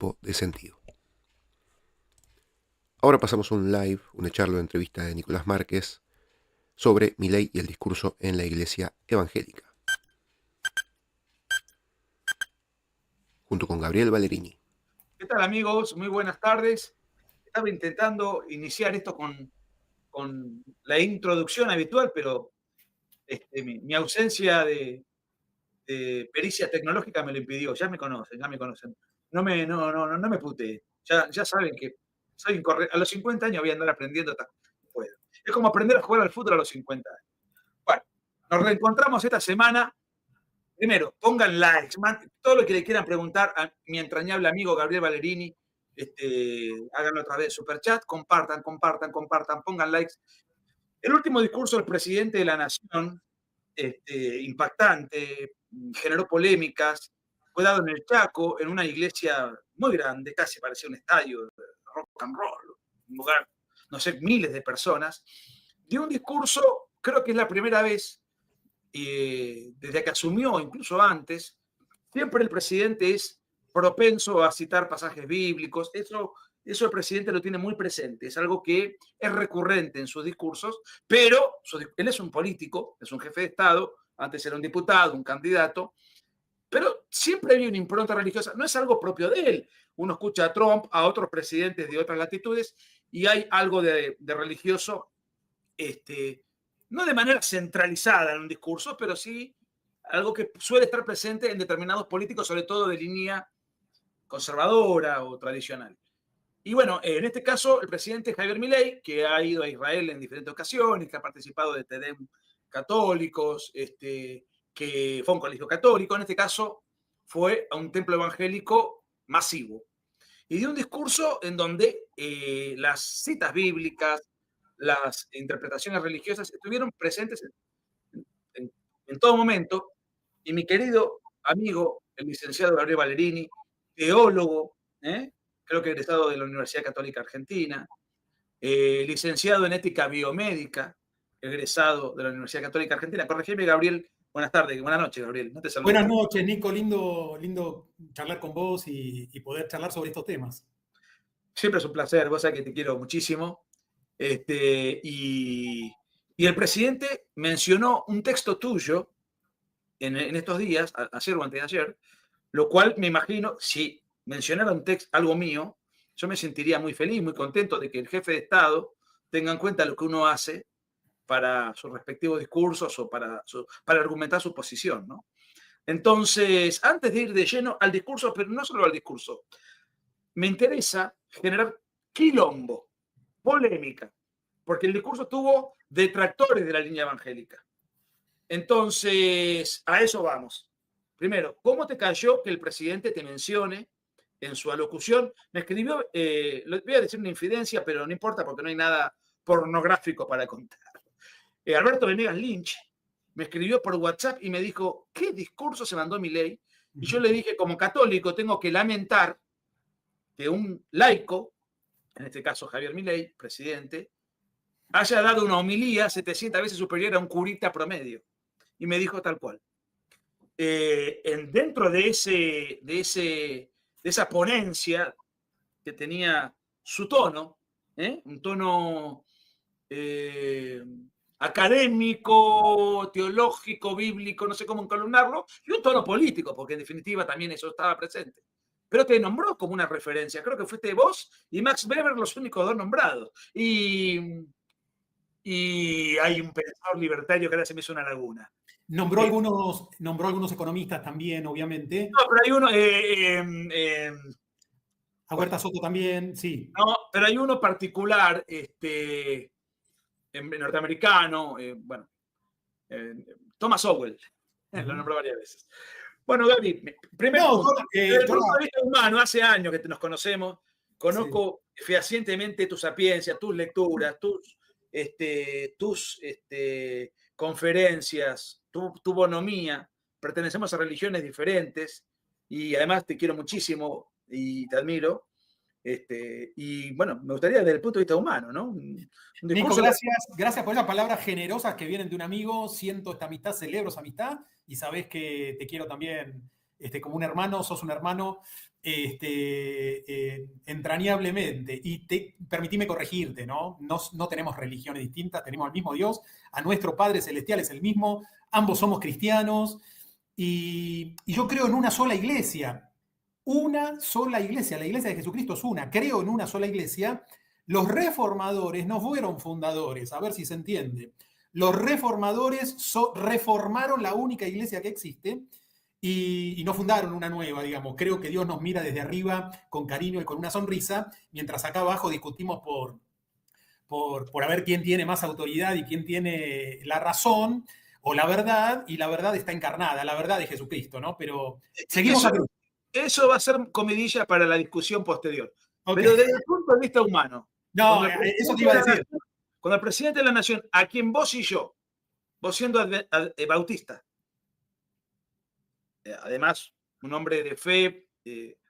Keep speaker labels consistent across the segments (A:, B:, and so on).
A: tipo de sentido. Ahora pasamos a un live, una charla de entrevista de Nicolás Márquez sobre Milei y el discurso en la iglesia evangélica, junto con Gabriel Ballerini.
B: ¿Qué tal, amigos? Muy buenas tardes. Estaba intentando iniciar esto con la introducción habitual, pero mi ausencia de pericia tecnológica me lo impidió. Ya me conocen, ya me conocen. No me puteen. Ya saben que soy incorrecto. A los 50 años voy a andar aprendiendo. No puedo. Es como aprender a jugar al fútbol a los 50 años. Bueno, nos reencontramos esta semana. Primero, pongan likes, todo lo que le quieran preguntar a mi entrañable amigo Gabriel Ballerini, háganlo a través de Superchat, compartan, pongan likes. El último discurso del presidente de la Nación, impactante, generó polémicas, fue dado en el Chaco, en una iglesia muy grande, casi parecía un estadio de rock and roll, un lugar, no sé, miles de personas. Dio un discurso, creo que es la primera vez desde que asumió, incluso antes, siempre el presidente es propenso a citar pasajes bíblicos. Eso el presidente lo tiene muy presente. Es algo que es recurrente en sus discursos, pero él es un político, es un jefe de Estado, antes era un diputado, un candidato, pero siempre hay una impronta religiosa. No es algo propio de él. Uno escucha a Trump, a otros presidentes de otras latitudes, y hay algo de religioso, no de manera centralizada en un discurso, pero sí algo que suele estar presente en determinados políticos, sobre todo de línea conservadora o tradicional. Y bueno, en este caso, el presidente Javier Milei, que ha ido a Israel en diferentes ocasiones, que ha participado de TEDEM católicos, que fue un colegio católico, en este caso fue a un templo evangélico masivo. Y dio un discurso en donde las citas bíblicas, las interpretaciones religiosas estuvieron presentes en todo momento. Y mi querido amigo, el licenciado Gabriel Ballerini, teólogo, creo que egresado de la Universidad Católica Argentina, licenciado en ética biomédica, egresado de la Universidad Católica Argentina. Corregime, Gabriel. Buenas tardes, buenas noches, Gabriel. No te saludo.
C: Buenas noches, Nico. Lindo charlar con vos y poder charlar sobre estos temas.
B: Siempre es un placer, vos sabés que te quiero muchísimo. Y el presidente mencionó un texto tuyo en estos días, ayer o antes de ayer, lo cual me imagino, si mencionara un texto, algo mío, yo me sentiría muy feliz, muy contento de que el jefe de Estado tenga en cuenta lo que uno hace para sus respectivos discursos o para argumentar su posición, ¿no? Entonces, antes de ir de lleno al discurso, pero no solo al discurso, me interesa generar quilombo, polémica, porque el discurso tuvo detractores de la línea evangélica. Entonces, a eso vamos. Primero, ¿cómo te cayó que el presidente te mencione en su alocución? Me escribió, voy a decir una infidencia, pero no importa porque no hay nada pornográfico para contar. Alberto Venegas Lynch me escribió por WhatsApp y me dijo, ¿qué discurso se mandó Milei? Y yo le dije, como católico, tengo que lamentar que un laico, en este caso Javier Milei, presidente, haya dado una homilía 700 veces superior a un curita promedio. Y me dijo tal cual. Dentro de esa ponencia que tenía su tono, un tono académico, teológico, bíblico, no sé cómo encolumnarlo, y un tono político, porque en definitiva también eso estaba presente. Pero te nombró como una referencia. Creo que fuiste vos y Max Weber los únicos dos nombrados. Y hay un pensador libertario que ahora se me hizo una laguna.
C: Nombró algunos economistas también, obviamente.
B: No, pero hay uno.
C: A Huerta Soto también, sí.
B: No, pero hay uno particular, norteamericano, Thomas Sowell. Lo nombró varias veces. Bueno, Gaby, primero, desde el punto de vista humano, hace años que nos conocemos, conozco fehacientemente tu sapiencia, tus lecturas, tus conferencias, tu bonomía. Pertenecemos a religiones diferentes y además te quiero muchísimo y te admiro. Y bueno, me gustaría desde el punto de vista humano, ¿no?
C: Nico, gracias por esas palabras generosas que vienen de un amigo. Siento esta amistad, celebro esa amistad y sabés que te quiero también como un hermano, sos un hermano entrañablemente. Y permitime corregirte, ¿no? No tenemos religiones distintas, tenemos el mismo Dios, a nuestro Padre Celestial es el mismo, ambos somos cristianos, y yo creo en una sola iglesia. Una sola iglesia, la iglesia de Jesucristo es una, creo en una sola iglesia. Los reformadores no fueron fundadores, a ver si se entiende. Los reformadores reformaron la única iglesia que existe y no fundaron una nueva, digamos. Creo que Dios nos mira desde arriba con cariño y con una sonrisa, mientras acá abajo discutimos por a ver quién tiene más autoridad y quién tiene la razón o la verdad, y la verdad está encarnada, la verdad de Jesucristo, ¿no? Pero seguimos aquí.
B: Eso va a ser comidilla para la discusión posterior.
C: Okay.
B: Pero desde el punto de vista humano.
C: No, eso te iba a decir.
B: Cuando el presidente de la nación, a quien vos y yo, vos siendo bautista, además un hombre de fe,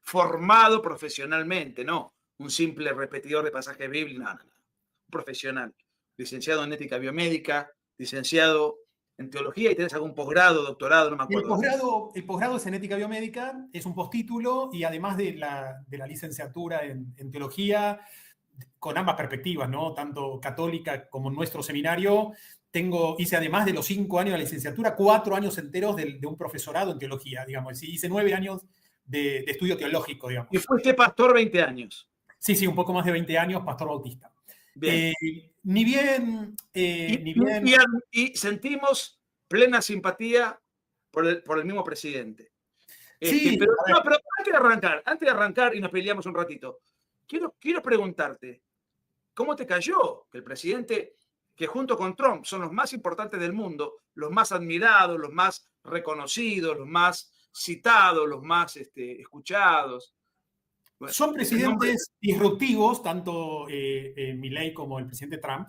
B: formado profesionalmente, no un simple repetidor de pasajes bíblicos, no. Un profesional, licenciado en ética biomédica, licenciado en teología y tenés algún posgrado, doctorado, no me acuerdo.
C: El posgrado es en ética biomédica, es un postítulo, y además de la licenciatura en teología, con ambas perspectivas, ¿no? Tanto católica como en nuestro seminario, hice además de los 5 años de la licenciatura, 4 años enteros de un profesorado en teología, digamos. Hice 9 años de estudio teológico, digamos.
B: Y fuiste pastor 20 años.
C: Sí, un poco más de 20 años, pastor bautista.
B: Bien. Y sentimos plena simpatía por el mismo presidente.
C: Sí,
B: pero antes de arrancar y nos peleamos un ratito, quiero preguntarte, ¿cómo te cayó que el presidente, que junto con Trump son los más importantes del mundo, los más admirados, los más reconocidos, los más citados, los más escuchados?
C: Bueno, son presidentes disruptivos, tanto Milei como el presidente Trump,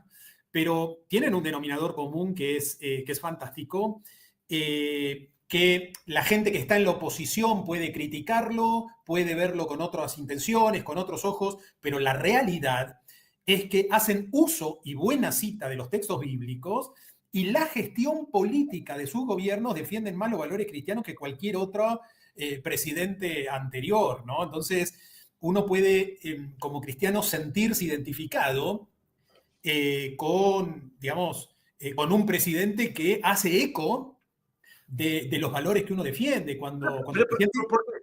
C: pero tienen un denominador común que es fantástico, que la gente que está en la oposición puede criticarlo, puede verlo con otras intenciones, con otros ojos, pero la realidad es que hacen uso y buena cita de los textos bíblicos, y la gestión política de sus gobiernos defienden más los valores cristianos que cualquier otro presidente anterior, ¿no? Entonces, uno puede, como cristiano, sentirse identificado con, digamos, con un presidente que hace eco de los valores que uno defiende.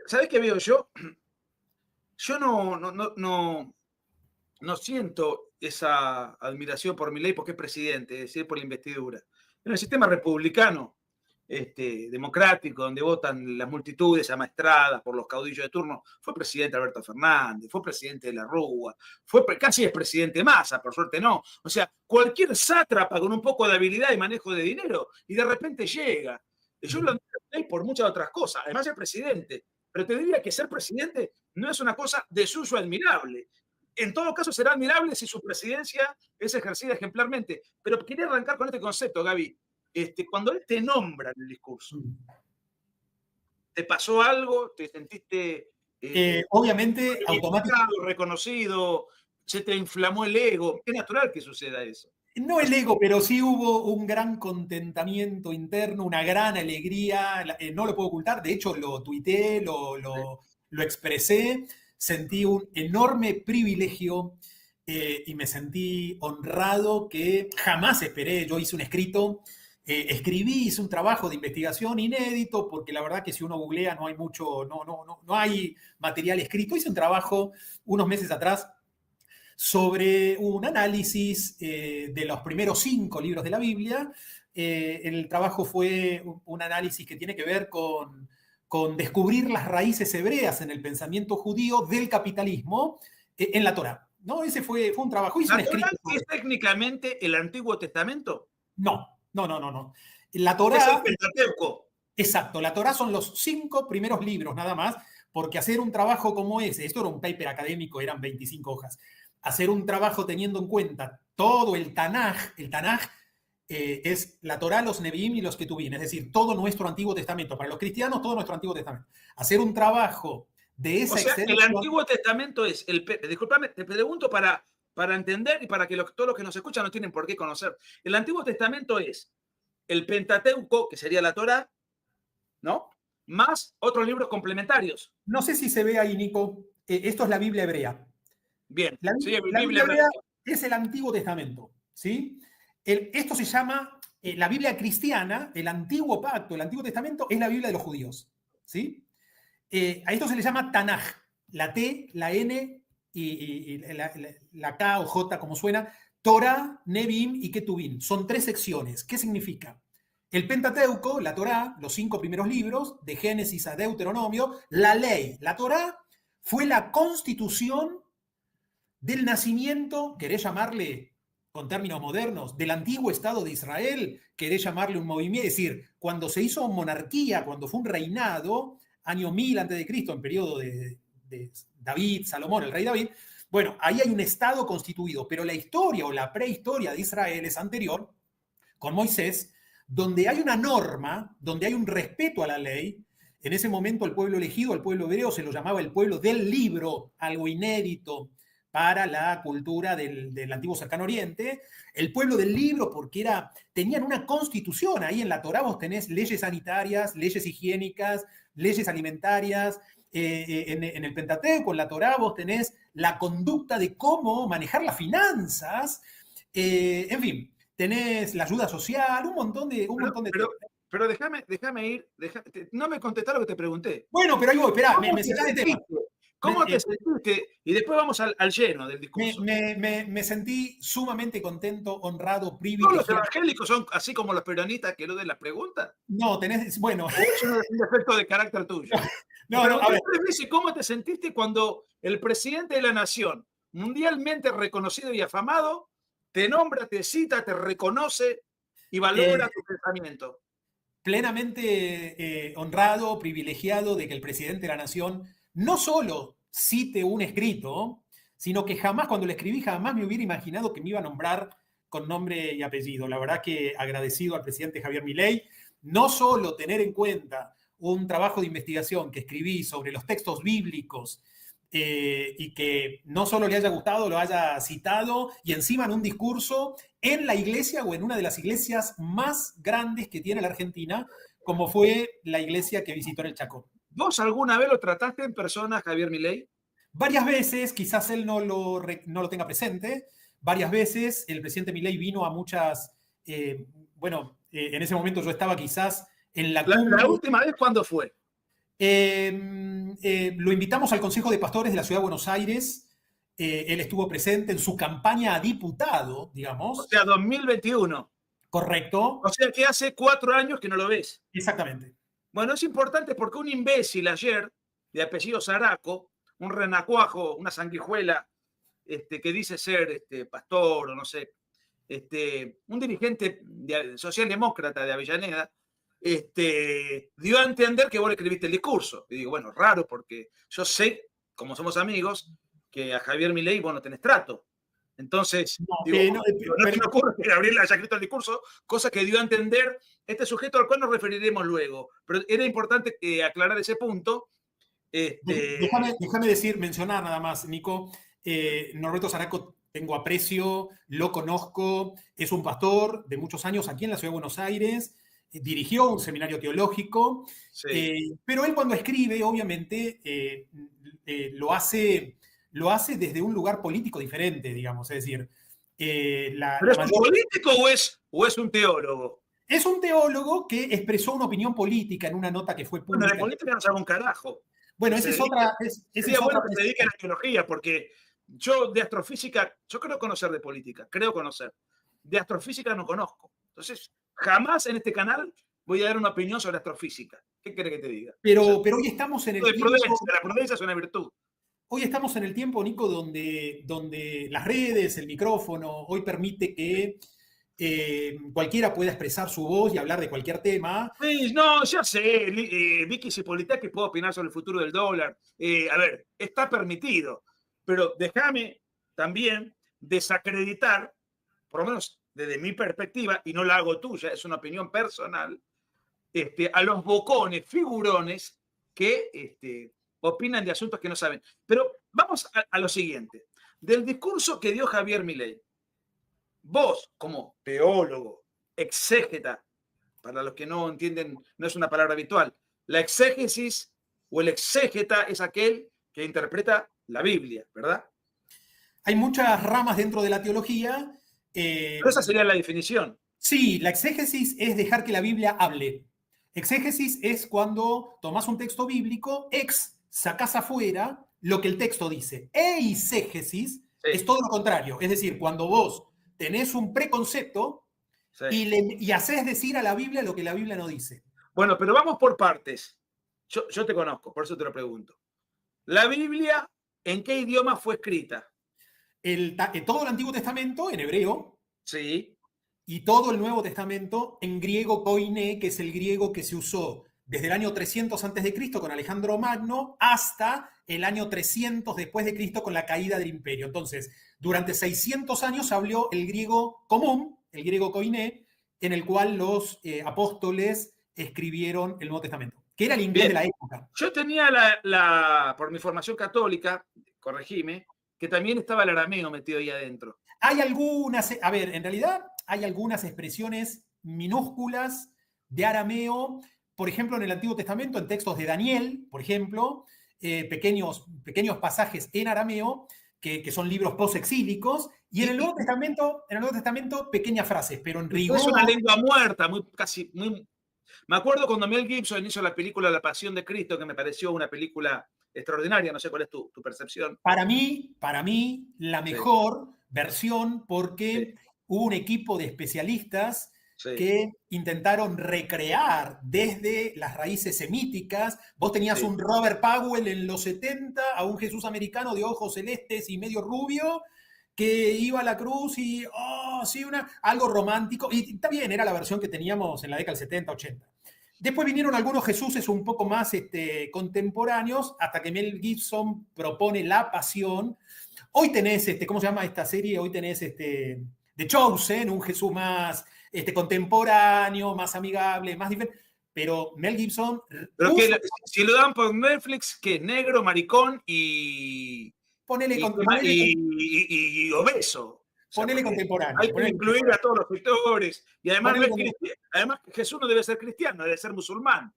B: ¿Sabes qué veo yo? Yo no siento esa admiración por Milei porque es presidente, es decir, por la investidura. En el sistema republicano, democrático, donde votan las multitudes amaestradas por los caudillos de turno, fue presidente Alberto Fernández, fue presidente de la Rúa, casi es presidente Massa, por suerte no. O sea, cualquier sátrapa con un poco de habilidad y manejo de dinero, y de repente llega. Yo lo admiro por muchas otras cosas, además es presidente, pero te diría que ser presidente no es una cosa de suyo admirable. En todo caso, será admirable si su presidencia es ejercida ejemplarmente. Pero quería arrancar con este concepto, Gaby. Cuando él te nombra en el discurso, ¿te pasó algo? ¿Te sentiste
C: obviamente automáticamente
B: reconocido? ¿Se te inflamó el ego? Es natural que suceda eso.
C: No el ego, pero sí hubo un gran contentamiento interno, una gran alegría, no lo puedo ocultar, de hecho lo tuiteé, lo expresé, sentí un enorme privilegio y me sentí honrado que jamás esperé. Yo hice un escrito, hice un trabajo de investigación inédito, porque la verdad que si uno googlea no hay mucho, no hay material escrito. Hice un trabajo unos meses atrás sobre un análisis de los primeros 5 libros de la Biblia. El trabajo fue un análisis que tiene que ver con descubrir las raíces hebreas en el pensamiento judío del capitalismo en la Torá, ¿no? Ese fue un trabajo.
B: ¿La Torá es técnicamente el Antiguo Testamento?
C: No. La Torá
B: es el Pentateuco.
C: Exacto, la Torá son los 5 primeros libros nada más, porque hacer un trabajo como ese, esto era un paper académico, eran 25 hojas, hacer un trabajo teniendo en cuenta todo el Tanaj es la Torá, los Nevi'im y los Ketuvim, es decir, todo nuestro Antiguo Testamento. Para los cristianos, todo nuestro Antiguo Testamento. Hacer un trabajo de esa
B: excelencia. El Antiguo Testamento es, discúlpame, te pregunto para entender y para que todos los que nos escuchan no tienen por qué conocer. El Antiguo Testamento es el Pentateuco, que sería la Torá, ¿no? más otros libros complementarios.
C: No sé si se ve ahí, Nico. Esto es la Biblia hebrea.
B: Bien, sí,
C: La Biblia hebrea
B: hebrea.
C: es el Antiguo Testamento, ¿sí? Esto se llama la Biblia cristiana, el Antiguo Pacto, el Antiguo Testamento, es la Biblia de los judíos, ¿sí? A esto se le llama Tanaj, la T, la N y la K o J, como suena, Torah, Nebim y Ketubim. Son 3 secciones. ¿Qué significa? El Pentateuco, la Torah, los 5 primeros libros, de Génesis a Deuteronomio, la ley, la Torah, fue la constitución del nacimiento, querés llamarle con términos modernos, del antiguo Estado de Israel, querés llamarle un movimiento, es decir, cuando se hizo monarquía, cuando fue un reinado, año 1000 a.C., en periodo de David, Salomón, el rey David, bueno, ahí hay un Estado constituido, pero la historia o la prehistoria de Israel es anterior, con Moisés, donde hay una norma, donde hay un respeto a la ley. En ese momento el pueblo elegido, el pueblo hebreo, se lo llamaba el pueblo del libro, algo inédito para la cultura del antiguo cercano oriente. El pueblo del libro porque tenían una constitución. Ahí en la Torá vos tenés leyes sanitarias, leyes higiénicas, leyes alimentarias. En el Pentateuco, en la Torá, vos tenés la conducta de cómo manejar las finanzas. En fin, tenés la ayuda social, un montón de
B: pero déjame ir. No me contestás lo que te pregunté.
C: Bueno, pero ahí voy, esperá, me sacás de tema.
B: ¿Cómo te sentiste? Y después vamos al lleno del discurso.
C: Me sentí sumamente contento, honrado,
B: ¿Todos
C: privilegiado.
B: los evangélicos son así como los peronistas que eluden las preguntas?
C: No, bueno.
B: ¿O eso es un defecto de carácter tuyo?
C: No, a ver.
B: ¿Cómo te sentiste cuando el presidente de la nación, mundialmente reconocido y afamado, te nombra, te cita, te reconoce y valora tu pensamiento?
C: Plenamente honrado, privilegiado de que el presidente de la nación no solo cite un escrito, sino que jamás, cuando lo escribí, jamás me hubiera imaginado que me iba a nombrar con nombre y apellido. La verdad que agradecido al presidente Javier Milei, no solo tener en cuenta un trabajo de investigación que escribí sobre los textos bíblicos y que no solo le haya gustado, lo haya citado y encima en un discurso en la iglesia o en una de las iglesias más grandes que tiene la Argentina, como fue la iglesia que visitó en el Chaco.
B: ¿Vos alguna vez lo trataste en persona, Javier Milei?
C: Varias veces, quizás él no lo tenga presente, varias veces el presidente Milei vino a muchas, en ese momento yo estaba quizás en la cumbre.
B: ¿La última vez cuándo fue?
C: Lo invitamos al Consejo de Pastores de la Ciudad de Buenos Aires, él estuvo presente en su campaña a diputado, digamos.
B: O sea, 2021.
C: Correcto.
B: O sea que hace 4 años que no lo ves.
C: Exactamente.
B: Bueno, es importante porque un imbécil ayer, de apellido Zaraco, un renacuajo, una sanguijuela, que dice ser pastor o no sé, un dirigente socialdemócrata de Avellaneda, dio a entender que vos le escribiste el discurso. Y digo, bueno, raro porque yo sé, como somos amigos, que a Javier Milei vos no tenés trato. Entonces, no se me ocurre que Gabriel haya escrito el discurso, cosa que dio a entender este sujeto al cual nos referiremos luego. Pero era importante aclarar ese punto.
C: Déjame mencionar nada más, Nico. Norberto Zaraco, tengo aprecio, lo conozco, es un pastor de muchos años aquí en la Ciudad de Buenos Aires, dirigió un seminario teológico, sí. Pero él cuando escribe, obviamente, lo hace desde un lugar político diferente, digamos, es decir...
B: ¿Pero es un político o es un teólogo?
C: Es un teólogo que expresó una opinión política en una nota que fue pública.
B: Bueno, de política no sabe un carajo.
C: Bueno, esa es otra...
B: Sería bueno que se dedique a la teología, porque yo de astrofísica, yo creo conocer de política, creo conocer. De astrofísica no conozco. Entonces, jamás en este canal voy a dar una opinión sobre astrofísica. ¿Qué querés que te diga?
C: Pero hoy estamos en el tiempo...
B: La prudencia es una virtud.
C: Hoy estamos en el tiempo, Nico, donde las redes, el micrófono, hoy permite que cualquiera pueda expresar su voz y hablar de cualquier tema.
B: Sí, no, ya sé, Vicky Cipolitá, que puedo opinar sobre el futuro del dólar. A ver, está permitido, pero déjame también desacreditar, por lo menos desde mi perspectiva, y no la hago tuya, es una opinión personal, a los bocones, figurones que opinan de asuntos que no saben. Pero vamos a lo siguiente. Del discurso que dio Javier Milei, vos, como teólogo, exégeta, para los que no entienden, no es una palabra habitual, La exégesis o el exégeta es aquel que interpreta la Biblia, ¿verdad?
C: Hay muchas ramas dentro de la teología.
B: Pero esa sería la definición.
C: Sí, la exégesis es dejar que la Biblia hable. Exégesis es cuando tomás un texto bíblico, sacás afuera lo que el texto dice. Eisegesis es todo lo contrario. Es decir, cuando vos tenés un preconcepto y haces decir a la Biblia lo que la Biblia no dice.
B: Bueno, pero vamos por partes. Yo te conozco, por eso te lo pregunto. ¿La Biblia en qué idioma fue escrita?
C: Todo el Antiguo Testamento en hebreo.
B: Sí.
C: Y todo el Nuevo Testamento en griego koiné, que es el griego que se usó desde el año 300 a.C. con Alejandro Magno hasta el año 300 después de Cristo con la caída del imperio. Entonces, durante 600 años se habló el griego común, el griego koiné, en el cual los apóstoles escribieron el Nuevo Testamento, que era el inglés de la época.
B: Yo tenía por mi formación católica, corregime, que también estaba el arameo metido ahí adentro.
C: Hay algunas, a ver, en realidad hay algunas expresiones minúsculas de arameo, por ejemplo, en el Antiguo Testamento, en textos de Daniel, por ejemplo, pequeños pasajes en arameo, que son libros posexílicos, y en el Nuevo Testamento pequeñas frases, pero en rigor...
B: Es una lengua muerta, Me acuerdo cuando Mel Gibson hizo la película La Pasión de Cristo, que me pareció una película extraordinaria, no sé cuál es tu percepción.
C: Para mí, la mejor versión, porque hubo un equipo de especialistas que intentaron recrear desde las raíces semíticas. Vos tenías un Robert Powell en los 70, a un Jesús americano de ojos celestes y medio rubio, que iba a la cruz y, algo romántico. Y está bien, era la versión que teníamos en la década del 70, 80. Después vinieron algunos Jesuses un poco más contemporáneos, hasta que Mel Gibson propone La Pasión. Hoy tenés, ¿cómo se llama esta serie? Hoy tenés The Chosen, un Jesús más contemporáneo, más amigable, más diferente. Pero Mel Gibson...
B: Pero si lo dan por Netflix, que es negro, maricón y obeso.
C: Ponele contemporáneo.
B: Hay que incluir a todos los sectores. Y además Jesús no debe ser cristiano, debe ser musulmán.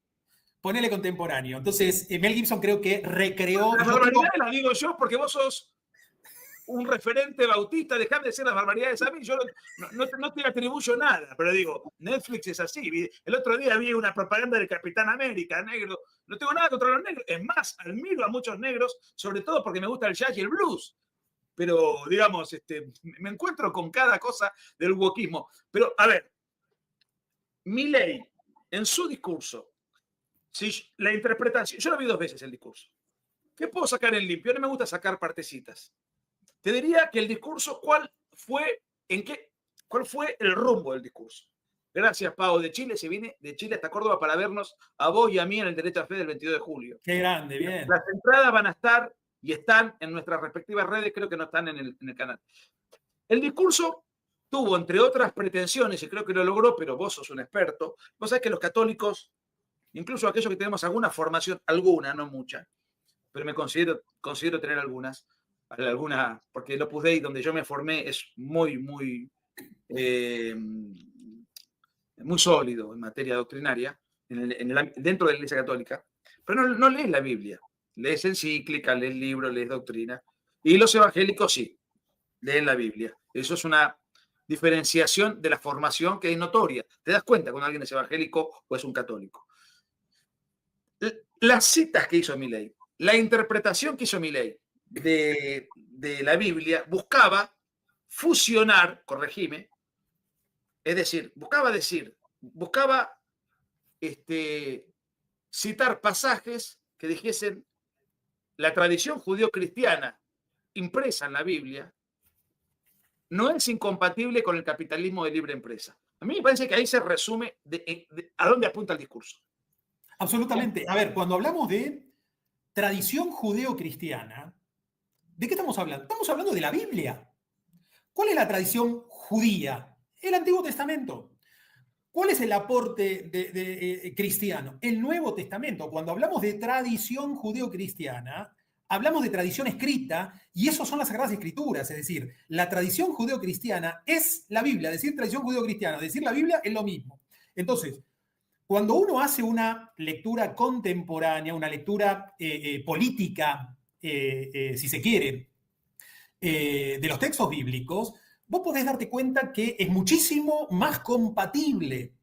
C: Ponele contemporáneo. Entonces, Mel Gibson creo que recreó...
B: Las barbaridades las digo yo porque vos sos un referente bautista, dejame de decir las barbaridades a mí, yo no te atribuyo nada, pero digo, Netflix es así. El otro día vi una propaganda del Capitán América, negro. No tengo nada contra los negros. Es más, admiro a muchos negros, sobre todo porque me gusta el jazz y el blues. Pero, digamos, me encuentro con cada cosa del wokismo. Pero, a ver, Milei, en su discurso, la interpretación, yo lo vi 2 veces el discurso. ¿Qué puedo sacar en limpio? No me gusta sacar partecitas. Te diría que el discurso, ¿cuál fue el rumbo del discurso? Gracias, Pau. De Chile se viene de Chile hasta Córdoba para vernos a vos y a mí en el Derecho a Fe del 22 de julio.
C: Qué grande, bien.
B: Las entradas van a estar y están en nuestras respectivas redes, creo que no están en el canal. El discurso tuvo, entre otras pretensiones, y creo que lo logró, pero vos sos un experto, vos sabés que los católicos, incluso aquellos que tenemos alguna formación, alguna, no mucha, pero me considero tener alguna, porque el Opus Dei, donde yo me formé, es muy sólido en materia doctrinaria, dentro de la Iglesia Católica, pero no lees la Biblia. Lees encíclica, lees libros, lees doctrina. Y los evangélicos sí, leen la Biblia. Eso es una diferenciación de la formación que es notoria. Te das cuenta cuando alguien es evangélico o es un católico. Las citas que hizo Milei, la interpretación que hizo Milei de la Biblia buscaba fusionar, corregime, es decir, buscaba citar pasajes que dijesen la tradición judío-cristiana impresa en la Biblia no es incompatible con el capitalismo de libre empresa. A mí me parece que ahí se resume a dónde apunta el discurso.
C: Absolutamente. A ver, cuando hablamos de tradición judeo-cristiana, ¿de qué estamos hablando? Estamos hablando de la Biblia. ¿Cuál es la tradición judía? El Antiguo Testamento. ¿Cuál es el aporte cristiano? El Nuevo Testamento. Cuando hablamos de tradición judeo-cristiana, hablamos de tradición escrita y eso son las Sagradas Escrituras. Es decir, la tradición judeo-cristiana es la Biblia. Decir tradición judeo-cristiana, decir la Biblia es lo mismo. Entonces, cuando uno hace una lectura contemporánea, una lectura política, si se quiere, de los textos bíblicos, vos podés darte cuenta que es muchísimo más compatible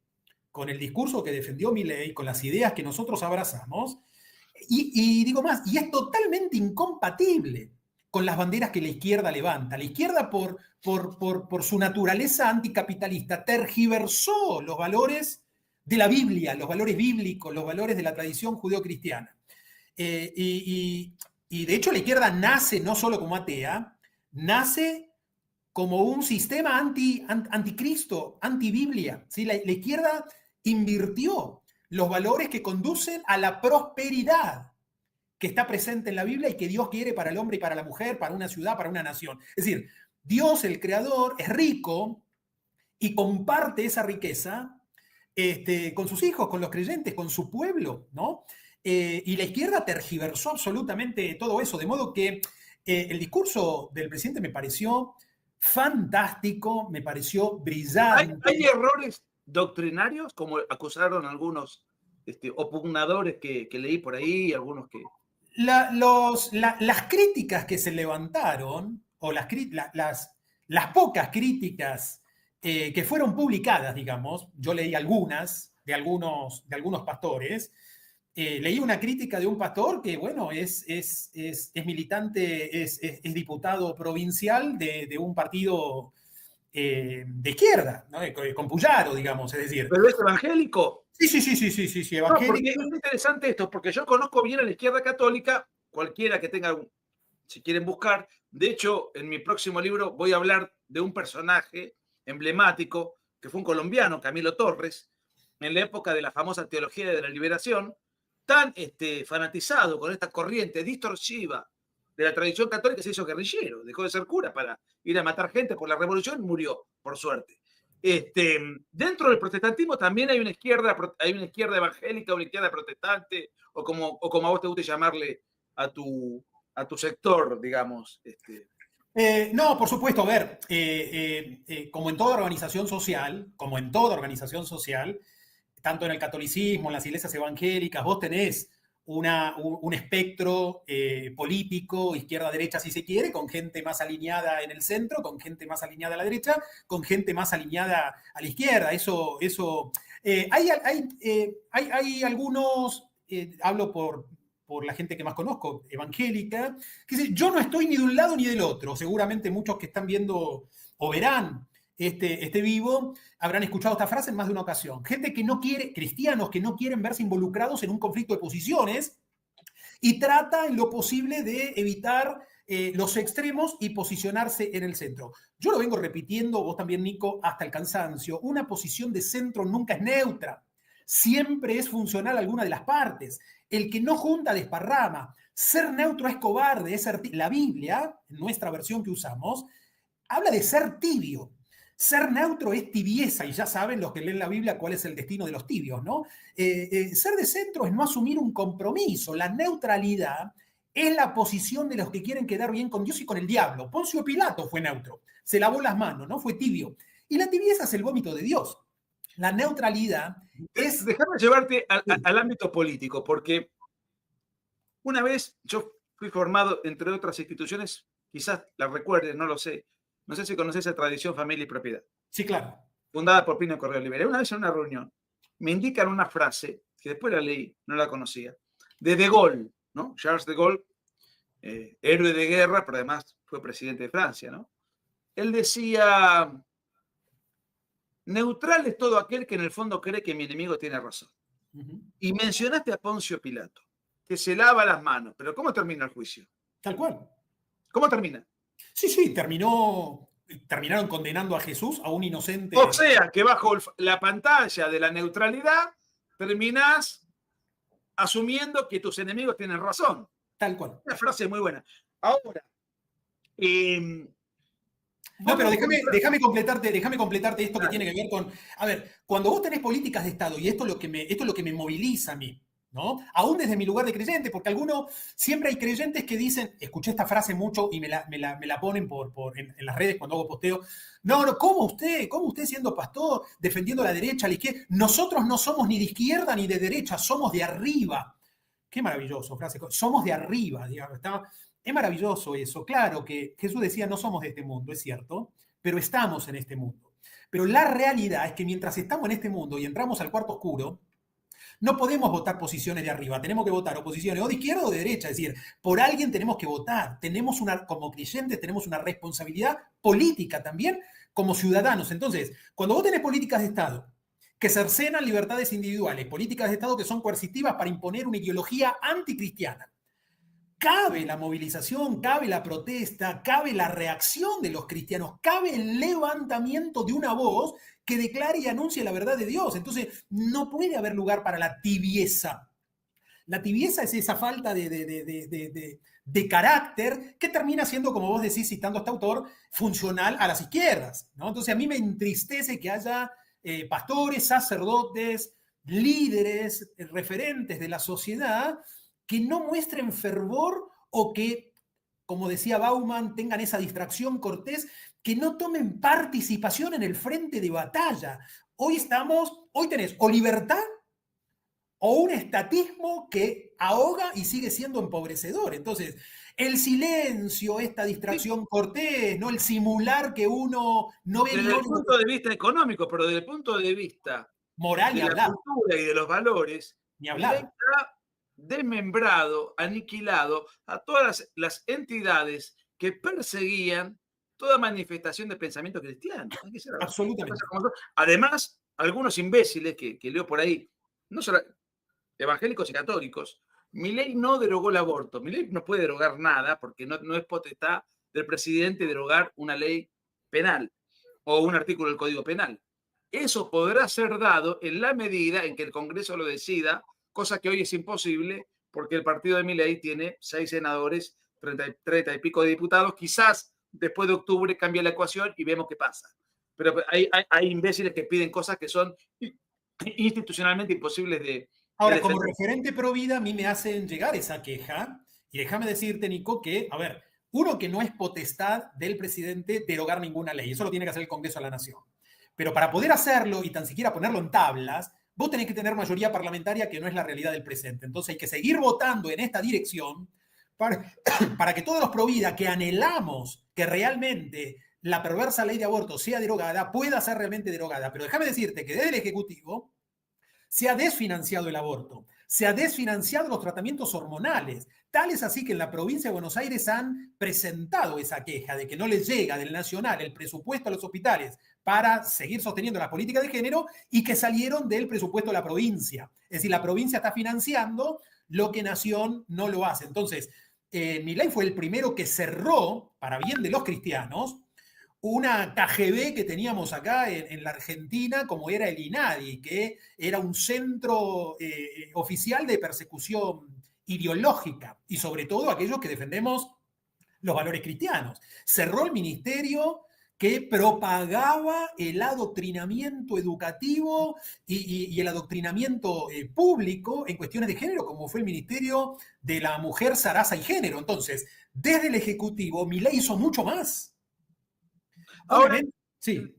C: con el discurso que defendió Milei, con las ideas que nosotros abrazamos, y digo más, y es totalmente incompatible con las banderas que la izquierda levanta. La izquierda, por su naturaleza anticapitalista, tergiversó los valores de la Biblia, los valores bíblicos, los valores de la tradición judeocristiana. Y de hecho la izquierda nace no solo como atea, nace como un sistema anticristo, antibiblia. ¿Sí? La izquierda invirtió los valores que conducen a la prosperidad que está presente en la Biblia y que Dios quiere para el hombre y para la mujer, para una ciudad, para una nación. Es decir, Dios, el creador, es rico y comparte esa riqueza con sus hijos, con los creyentes, con su pueblo, ¿no? Y la izquierda tergiversó absolutamente todo eso, de modo que el discurso del presidente me pareció fantástico, me pareció brillante.
B: ¿Hay errores doctrinarios, como acusaron algunos opugnadores que leí por ahí, algunos que...
C: Las críticas que se levantaron, o las pocas críticas que fueron publicadas, digamos, yo leí algunas de algunos pastores. Leí una crítica de un pastor que, bueno, es militante, es diputado provincial de un partido de izquierda, ¿no? Con Puyaro, digamos, es decir.
B: ¿Pero es evangélico?
C: Sí, evangélico.
B: No, porque es interesante esto, porque yo conozco bien a la izquierda católica, cualquiera que tenga, si quieren buscar. De hecho, en mi próximo libro voy a hablar de un personaje emblemático, que fue un colombiano, Camilo Torres, en la época de la famosa teología de la liberación, tan fanatizado con esta corriente distorsiva de la tradición católica, se hizo guerrillero, dejó de ser cura para ir a matar gente por la revolución, murió, por suerte. Dentro del protestantismo también hay una izquierda evangélica, una izquierda protestante, o como a vos te guste llamarle a tu sector, digamos.
C: No, por supuesto, a ver, como en toda organización social, tanto en el catolicismo, en las iglesias evangélicas, vos tenés un espectro político, izquierda-derecha si se quiere, con gente más alineada en el centro, con gente más alineada a la derecha, con gente más alineada a la izquierda. Hay algunos, hablo por la gente que más conozco, evangélica, que dice, yo no estoy ni de un lado ni del otro. Seguramente muchos que están viendo o verán este vivo habrán escuchado esta frase en más de una ocasión. Gente que no quiere, cristianos que no quieren verse involucrados en un conflicto de posiciones y trata en lo posible de evitar los extremos y posicionarse en el centro. Yo lo vengo repitiendo, vos también, Nico, hasta el cansancio. Una posición de centro nunca es neutra. Siempre es funcional a alguna de las partes. El que no junta desparrama. Ser neutro es cobarde. La Biblia, en nuestra versión que usamos, habla de ser tibio. Ser neutro es tibieza, y ya saben los que leen la Biblia cuál es el destino de los tibios, ¿no? Ser de centro es no asumir un compromiso. La neutralidad es la posición de los que quieren quedar bien con Dios y con el diablo. Poncio Pilato fue neutro, se lavó las manos, ¿no? Fue tibio. Y la tibieza es el vómito de Dios. La neutralidad es...
B: Déjame llevarte al ámbito político, porque una vez yo fui formado, entre otras instituciones, quizás la recuerden, no lo sé. No sé si conoces esa tradición Familia y Propiedad.
C: Sí, claro.
B: Fundada por Pino Correo Rivera. Una vez en una reunión me indican una frase, que después la leí, no la conocía, de Gaulle, ¿no? Charles de Gaulle, héroe de guerra, pero además fue presidente de Francia, ¿no? Él decía, neutral es todo aquel que en el fondo cree que mi enemigo tiene razón. Y mencionaste a Poncio Pilato, que se lava las manos, pero ¿cómo termina el juicio?
C: Tal cual.
B: ¿Cómo termina?
C: Sí, terminaron condenando a Jesús, a un inocente.
B: O sea, que bajo la pantalla de la neutralidad terminás asumiendo que tus enemigos tienen razón.
C: Tal cual.
B: Una frase muy buena. Ahora,
C: no, pero déjame completarte esto que tiene que ver con... A ver, cuando vos tenés políticas de Estado, y esto es lo que me moviliza a mí, ¿no? Aún desde mi lugar de creyente, porque siempre hay creyentes que dicen, escuché esta frase mucho y me la ponen en las redes cuando hago posteo, no, ¿cómo usted siendo pastor, defendiendo la derecha, la izquierda? Nosotros no somos ni de izquierda ni de derecha, somos de arriba. Qué maravilloso, frase, somos de arriba, digamos, es maravilloso eso. Claro que Jesús decía, no somos de este mundo, es cierto, pero estamos en este mundo. Pero la realidad es que mientras estamos en este mundo y entramos al cuarto oscuro, no podemos votar posiciones de arriba, tenemos que votar oposiciones o de izquierda o de derecha, es decir, por alguien tenemos que votar, como creyentes tenemos una responsabilidad política también como ciudadanos. Entonces, cuando vos tenés políticas de Estado que cercenan libertades individuales, políticas de Estado que son coercitivas para imponer una ideología anticristiana, cabe la movilización, cabe la protesta, cabe la reacción de los cristianos, cabe el levantamiento de una voz que declare y anuncie la verdad de Dios. Entonces, no puede haber lugar para la tibieza. La tibieza es esa falta de carácter que termina siendo, como vos decís, citando a este autor, funcional a las izquierdas, ¿no? Entonces, a mí me entristece que haya pastores, sacerdotes, líderes, referentes de la sociedad que no muestren fervor o que, como decía Bauman, tengan esa distracción cortés, que no tomen participación en el frente de batalla. Hoy tenés o libertad o un estatismo que ahoga y sigue siendo empobrecedor. Entonces, el silencio, esta distracción cortés, ¿no? El simular que uno no ve
B: desde el punto de vista económico, pero desde el punto de vista
C: moral,
B: de
C: ni
B: la
C: hablar.
B: cultura y de los valores,
C: Ni hablar.
B: está desmembrado, aniquilado a todas las entidades que perseguían toda manifestación de pensamiento cristiano. Hay que ser
C: Absolutamente.
B: Además, algunos imbéciles que leo por ahí, no solo evangélicos y católicos, Milei no derogó el aborto. Milei no puede derogar nada porque no es potestad del presidente derogar una ley penal o un artículo del Código Penal. Eso podrá ser dado en la medida en que el Congreso lo decida, cosa que hoy es imposible porque el partido de Milei tiene 6 senadores, 30 y pico de diputados. Quizás después de octubre cambie la ecuación y vemos qué pasa. Pero hay imbéciles que piden cosas que son institucionalmente imposibles de
C: Ahora, como referente pro vida, a mí me hacen llegar esa queja, y déjame decirte, Nico, que, a ver, uno, que no es potestad del presidente derogar ninguna ley, eso lo tiene que hacer el Congreso de la Nación. Pero para poder hacerlo y tan siquiera ponerlo en tablas, vos tenés que tener mayoría parlamentaria, que no es la realidad del presente. Entonces hay que seguir votando en esta dirección para que todos los pro vida que anhelamos que realmente la perversa ley de aborto sea derogada, pueda ser realmente derogada. Pero déjame decirte que desde el Ejecutivo se ha desfinanciado el aborto, se ha desfinanciado los tratamientos hormonales. Tal es así que en la provincia de Buenos Aires han presentado esa queja de que no les llega del nacional el presupuesto a los hospitales para seguir sosteniendo la política de género y que salieron del presupuesto de la provincia. Es decir, la provincia está financiando lo que Nación no lo hace. Entonces, Milei fue el primero que cerró, para bien de los cristianos, una KGB que teníamos acá en la Argentina, como era el INADI, que era un centro oficial de persecución ideológica, y sobre todo aquellos que defendemos los valores cristianos. Cerró el ministerio que propagaba el adoctrinamiento educativo y el adoctrinamiento público en cuestiones de género, como fue el Ministerio de la Mujer, Zaraza y Género. Entonces, desde el Ejecutivo, Milei hizo mucho más.
B: Ahora,
C: sí.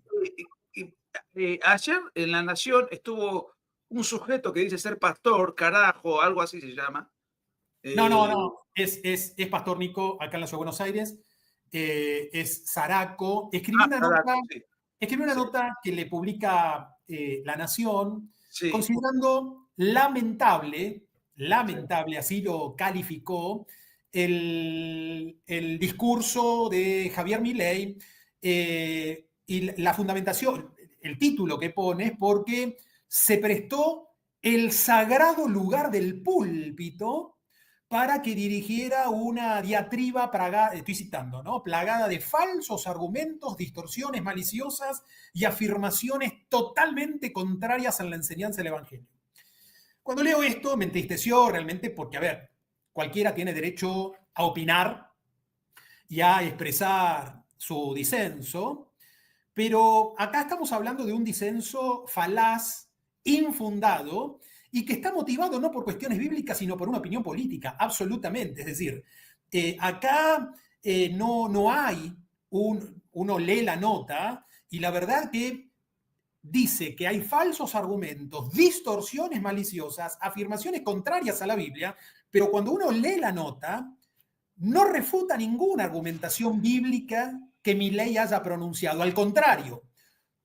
B: Ayer en La Nación estuvo un sujeto que dice ser pastor, carajo, algo así se llama.
C: No, es pastor Nico, acá en la ciudad de Buenos Aires, es Zaraco. Escribió una nota que le publica La Nación, sí, considerando lamentable, así lo calificó, el discurso de Javier Milei, y la fundamentación, el título que pone es porque se prestó el sagrado lugar del púlpito para que dirigiera una diatriba, estoy citando, ¿no?, plagada de falsos argumentos, distorsiones maliciosas y afirmaciones totalmente contrarias a la enseñanza del Evangelio. Cuando leo esto me entristeció realmente porque, a ver, cualquiera tiene derecho a opinar y a expresar su disenso, pero acá estamos hablando de un disenso falaz, infundado, y que está motivado no por cuestiones bíblicas, sino por una opinión política, absolutamente. Es decir, acá no hay uno lee la nota y la verdad que dice que hay falsos argumentos, distorsiones maliciosas, afirmaciones contrarias a la Biblia, pero cuando uno lee la nota, no refuta ninguna argumentación bíblica que Milei haya pronunciado. Al contrario,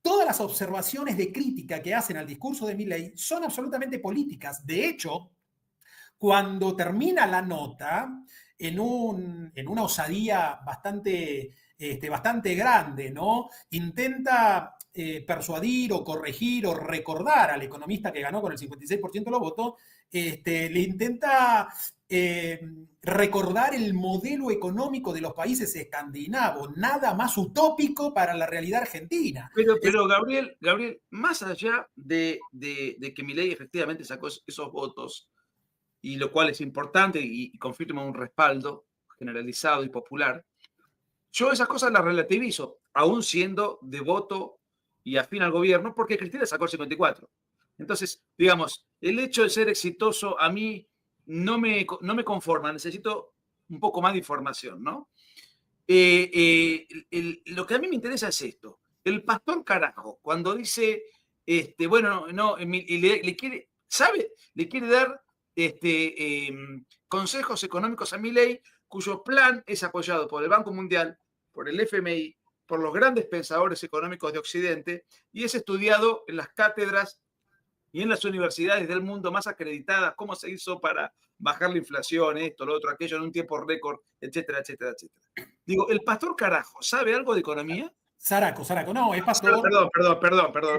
C: todas las observaciones de crítica que hacen al discurso de Milei son absolutamente políticas. De hecho, cuando termina la nota, en una osadía bastante grande, ¿no? Intenta persuadir o corregir o recordar al economista que ganó con el 56% de los votos, le intenta recordar el modelo económico de los países escandinavos, nada más utópico para la realidad argentina.
B: Pero Gabriel, más allá de que Milei efectivamente sacó esos votos, y lo cual es importante y confirma un respaldo generalizado y popular, yo esas cosas las relativizo, aún siendo devoto y afín al gobierno, porque Cristina sacó el 54. Entonces, digamos, el hecho de ser exitoso a mí no me conforma, necesito un poco más de información, ¿no? Lo que a mí me interesa es esto. El pastor Carajo, cuando dice, bueno, no, le quiere, ¿sabe? Le quiere dar consejos económicos a Milei, cuyo plan es apoyado por el Banco Mundial, por el FMI, por los grandes pensadores económicos de Occidente, y es estudiado en las cátedras y en las universidades del mundo más acreditadas, cómo se hizo para bajar la inflación, esto, lo otro, aquello, en un tiempo récord, etcétera, etcétera, etcétera. Digo, ¿el pastor Carajo sabe algo de economía?
C: Zaraco, no, es pastor.
B: Perdón.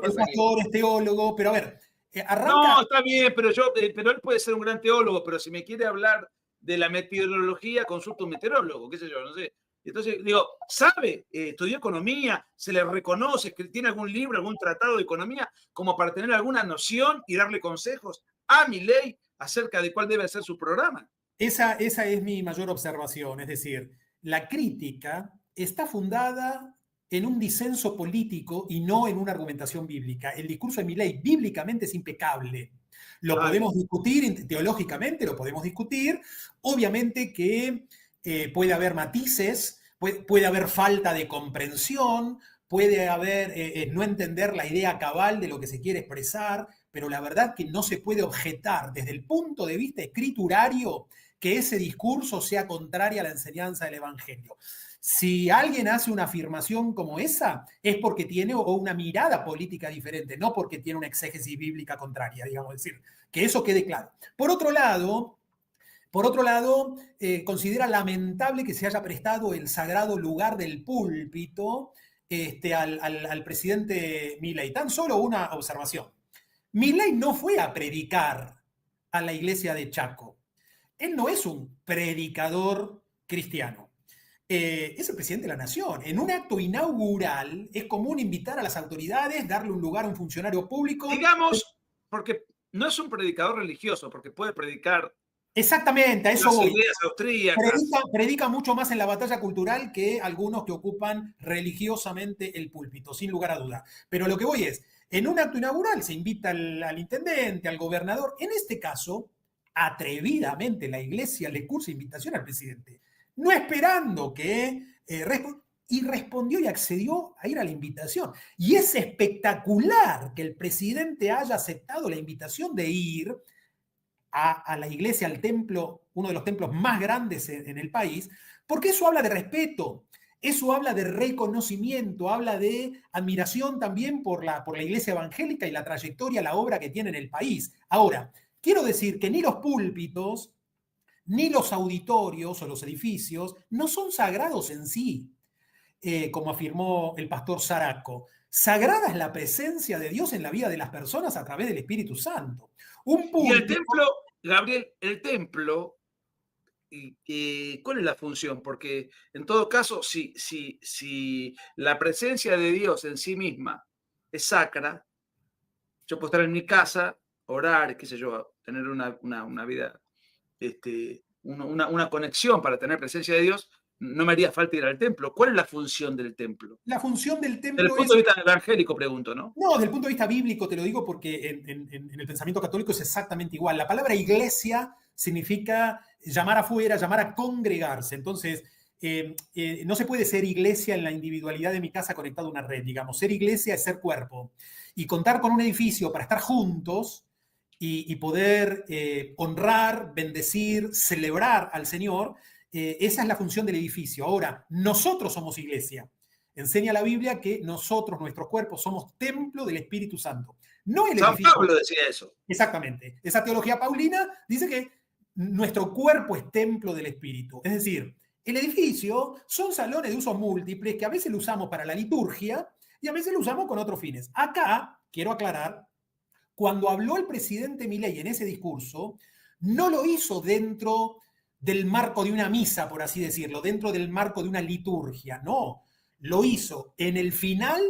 C: Es pastor, es teólogo, pero a ver, arranca...
B: No, está bien, pero él puede ser un gran teólogo, pero si me quiere hablar de la meteorología, consulta un meteorólogo, qué sé yo, no sé. Entonces, digo, ¿sabe? Estudió economía, se le reconoce, que tiene algún libro, algún tratado de economía, como para tener alguna noción y darle consejos a Milei acerca de cuál debe ser su programa.
C: Esa es mi mayor observación, es decir, la crítica está fundada en un disenso político y no en una argumentación bíblica. El discurso de Milei bíblicamente es impecable. Lo podemos discutir, teológicamente lo podemos discutir. Obviamente que puede haber matices, puede haber falta de comprensión, puede haber no entender la idea cabal de lo que se quiere expresar, pero la verdad que no se puede objetar desde el punto de vista escriturario que ese discurso sea contrario a la enseñanza del Evangelio. Si alguien hace una afirmación como esa, es porque tiene una mirada política diferente, no porque tiene una exégesis bíblica contraria, digamos, decir, que eso quede claro. Por otro lado, considera lamentable que se haya prestado el sagrado lugar del púlpito al presidente Milei. Tan solo una observación. Milei no fue a predicar a la iglesia de Chaco. Él no es un predicador cristiano. Es el presidente de la nación. En un acto inaugural es común invitar a las autoridades, darle un lugar a un funcionario público.
B: Digamos, porque no es un predicador religioso, porque puede predicar.
C: Exactamente, a eso voy.
B: Ideas austríacas.
C: Predica mucho más en la batalla cultural que algunos que ocupan religiosamente el púlpito, sin lugar a duda. Pero lo que voy es, en un acto inaugural se invita al intendente, al gobernador. En este caso, atrevidamente la iglesia le cursa invitación al presidente, no esperando que y respondió y accedió a ir a la invitación. Y es espectacular que el presidente haya aceptado la invitación de ir a la iglesia, al templo, uno de los templos más grandes en el país, porque eso habla de respeto, eso habla de reconocimiento, habla de admiración también por la iglesia evangélica y la trayectoria, la obra que tiene en el país. Ahora, quiero decir que ni los púlpitos, ni los auditorios o los edificios no son sagrados en sí, como afirmó el pastor Zaraco. Sagrada es la presencia de Dios en la vida de las personas a través del Espíritu Santo.
B: Y el templo, Gabriel, el templo, ¿cuál es la función? Porque en todo caso, si la presencia de Dios en sí misma es sacra, yo puedo estar en mi casa, orar, qué sé yo, tener una vida, una conexión para tener presencia de Dios, no me haría falta ir al templo. ¿Cuál es la función del templo?
C: La función del
B: Desde el
C: templo
B: punto de
C: es...
B: vista evangélico, pregunto, ¿no?
C: No, desde el punto de vista bíblico te lo digo porque en el pensamiento católico es exactamente igual. La palabra iglesia significa llamar afuera, llamar a congregarse. Entonces, no se puede ser iglesia en la individualidad de mi casa conectado a una red, digamos. Ser iglesia es ser cuerpo. Y contar con un edificio para estar juntos y poder honrar, bendecir, celebrar al Señor, esa es la función del edificio. Ahora, nosotros somos iglesia. Enseña la Biblia que nosotros, nuestros cuerpos, somos templo del Espíritu Santo. No el
B: San
C: edificio.
B: Pablo decía eso.
C: Exactamente. Esa teología paulina dice que nuestro cuerpo es templo del Espíritu. Es decir, el edificio son salones de usos múltiples que a veces lo usamos para la liturgia y a veces lo usamos con otros fines. Acá, quiero aclarar, cuando habló el presidente Milei en ese discurso, no lo hizo dentro del marco de una misa, por así decirlo, dentro del marco de una liturgia, no. Lo hizo en el final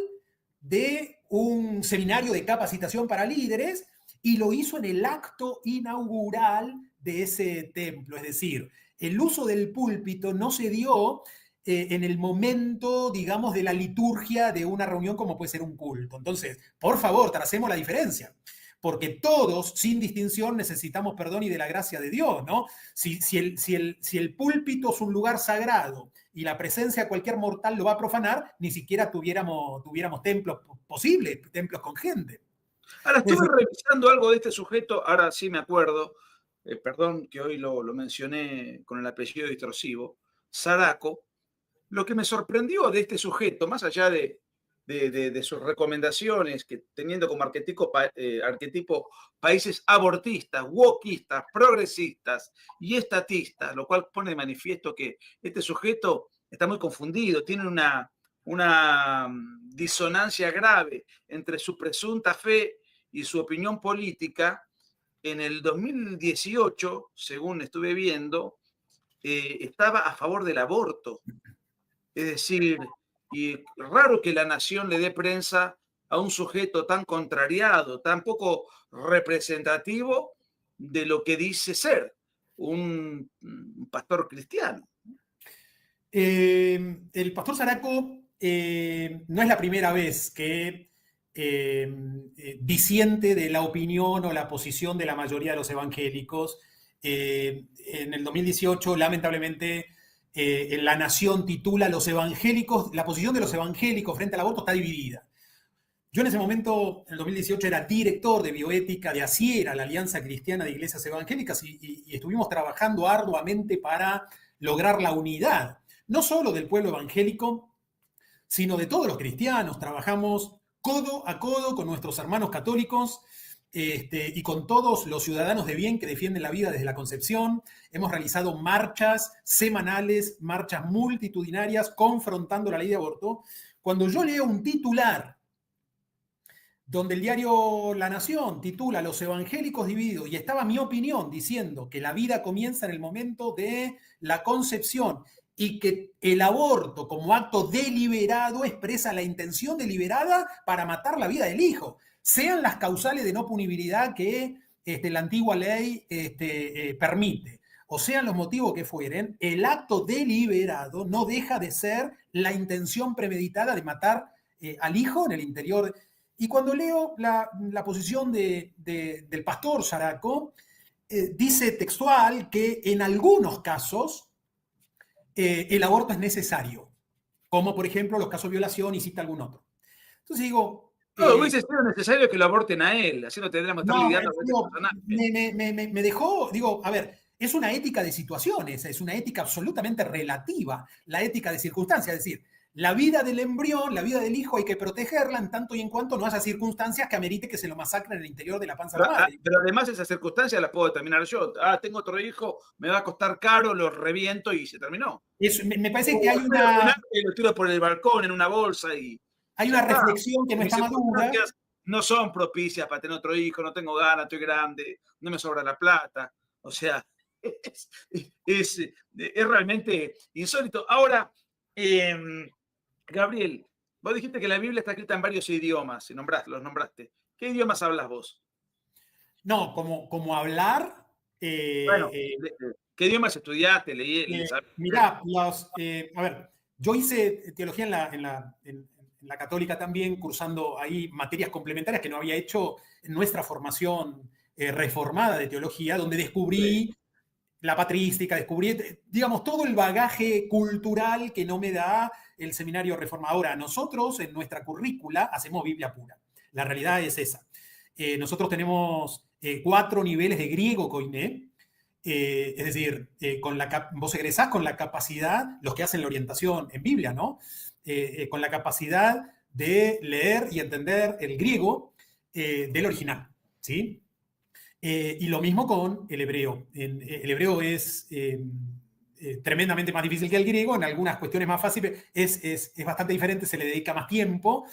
C: de un seminario de capacitación para líderes y lo hizo en el acto inaugural de ese templo. Es decir, el uso del púlpito no se dio en el momento, digamos, de la liturgia de una reunión como puede ser un culto. Entonces, por favor, tracemos la diferencia. Porque todos, sin distinción, necesitamos perdón y de la gracia de Dios, ¿no? Si el púlpito es un lugar sagrado y la presencia de cualquier mortal lo va a profanar, ni siquiera tuviéramos templos posibles, templos con gente.
B: Ahora, estuve revisando algo de este sujeto, ahora sí me acuerdo, perdón que hoy lo mencioné con el apellido distorsivo, Saraco. Lo que me sorprendió de este sujeto, más allá de sus recomendaciones, que teniendo como arquetipo países abortistas, wokistas, progresistas y estatistas, lo cual pone de manifiesto que este sujeto está muy confundido, tiene una disonancia grave entre su presunta fe y su opinión política. En el 2018, según estuve viendo, estaba a favor del aborto. Es decir, y raro que la nación le dé prensa a un sujeto tan contrariado, tan poco representativo de lo que dice ser un pastor cristiano.
C: El pastor Saraco no es la primera vez que disiente de la opinión o la posición de la mayoría de los evangélicos. En el 2018, lamentablemente, La Nación titula los evangélicos, la posición de los evangélicos frente al aborto está dividida. Yo en ese momento, en el 2018, era director de bioética de ACIERA, la Alianza Cristiana de Iglesias Evangélicas, y estuvimos trabajando arduamente para lograr la unidad, no solo del pueblo evangélico, sino de todos los cristianos. Trabajamos codo a codo con nuestros hermanos católicos y con todos los ciudadanos de bien que defienden la vida desde la concepción. Hemos realizado marchas semanales, marchas multitudinarias confrontando la ley de aborto. Cuando yo leo un titular donde el diario La Nación titula Los evangélicos divididos y estaba mi opinión diciendo que la vida comienza en el momento de la concepción y que el aborto como acto deliberado expresa la intención deliberada para matar la vida del hijo, sean las causales de no punibilidad que la antigua ley permite, o sean los motivos que fueren, el acto deliberado no deja de ser la intención premeditada de matar al hijo en el interior. Y cuando leo la posición del pastor Saraco, dice textual que en algunos casos el aborto es necesario, como por ejemplo los casos de violación y cita algún otro. Entonces digo...
B: No, hubiese sido necesario que lo aborten a él, así no tendríamos que estar lidiando con este
C: personaje. Me dejó, digo, a ver, es una ética de situaciones, es una ética absolutamente relativa, la ética de circunstancias, es decir, la vida del embrión, la vida del hijo hay que protegerla en tanto y en cuanto no haya circunstancias que amerite que se lo masacren en el interior de la panza de la madre.
B: Pero además esas circunstancias las puedo determinar yo. Tengo otro hijo, me va a costar caro, lo reviento y se terminó.
C: Me parece que hay una...
B: Lo tiro por el balcón en una bolsa y...
C: Hay una reflexión que no está madura.
B: No son propicias para tener otro hijo, no tengo ganas, estoy grande, no me sobra la plata. O sea, es realmente insólito. Ahora, Gabriel, vos dijiste que la Biblia está escrita en varios idiomas, los nombraste. ¿Qué idiomas hablas vos?
C: No, como hablar...
B: Bueno, ¿Qué idiomas estudiaste?
C: Mirá, a ver, yo hice teología en la católica también, cursando ahí materias complementarias que no había hecho en nuestra formación reformada de teología, donde descubrí la patrística, descubrí, digamos, todo el bagaje cultural que no me da el seminario reformado. Ahora, nosotros en nuestra currícula hacemos Biblia pura. La realidad es esa. Nosotros tenemos 4 niveles de griego koiné. Es decir, vos egresás con la capacidad, los que hacen la orientación en Biblia, ¿no? Con la capacidad de leer y entender el griego del original, ¿sí? Y lo mismo con el hebreo. El hebreo es tremendamente más difícil que el griego, en algunas cuestiones más fáciles, es bastante diferente, se le dedica más tiempo,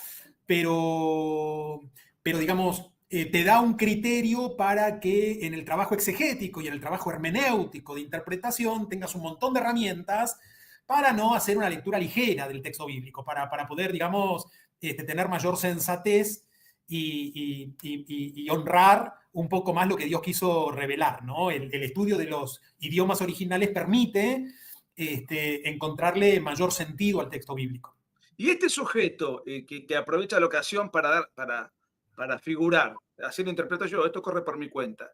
C: pero digamos, te da un criterio para que en el trabajo exegético y en el trabajo hermenéutico de interpretación tengas un montón de herramientas para no hacer una lectura ligera del texto bíblico, para poder, digamos, tener mayor sensatez y honrar un poco más lo que Dios quiso revelar, ¿no? El estudio de los idiomas originales permite encontrarle mayor sentido al texto bíblico.
B: Y este sujeto que aprovecha la ocasión para figurar, así lo interpreto yo, esto corre por mi cuenta,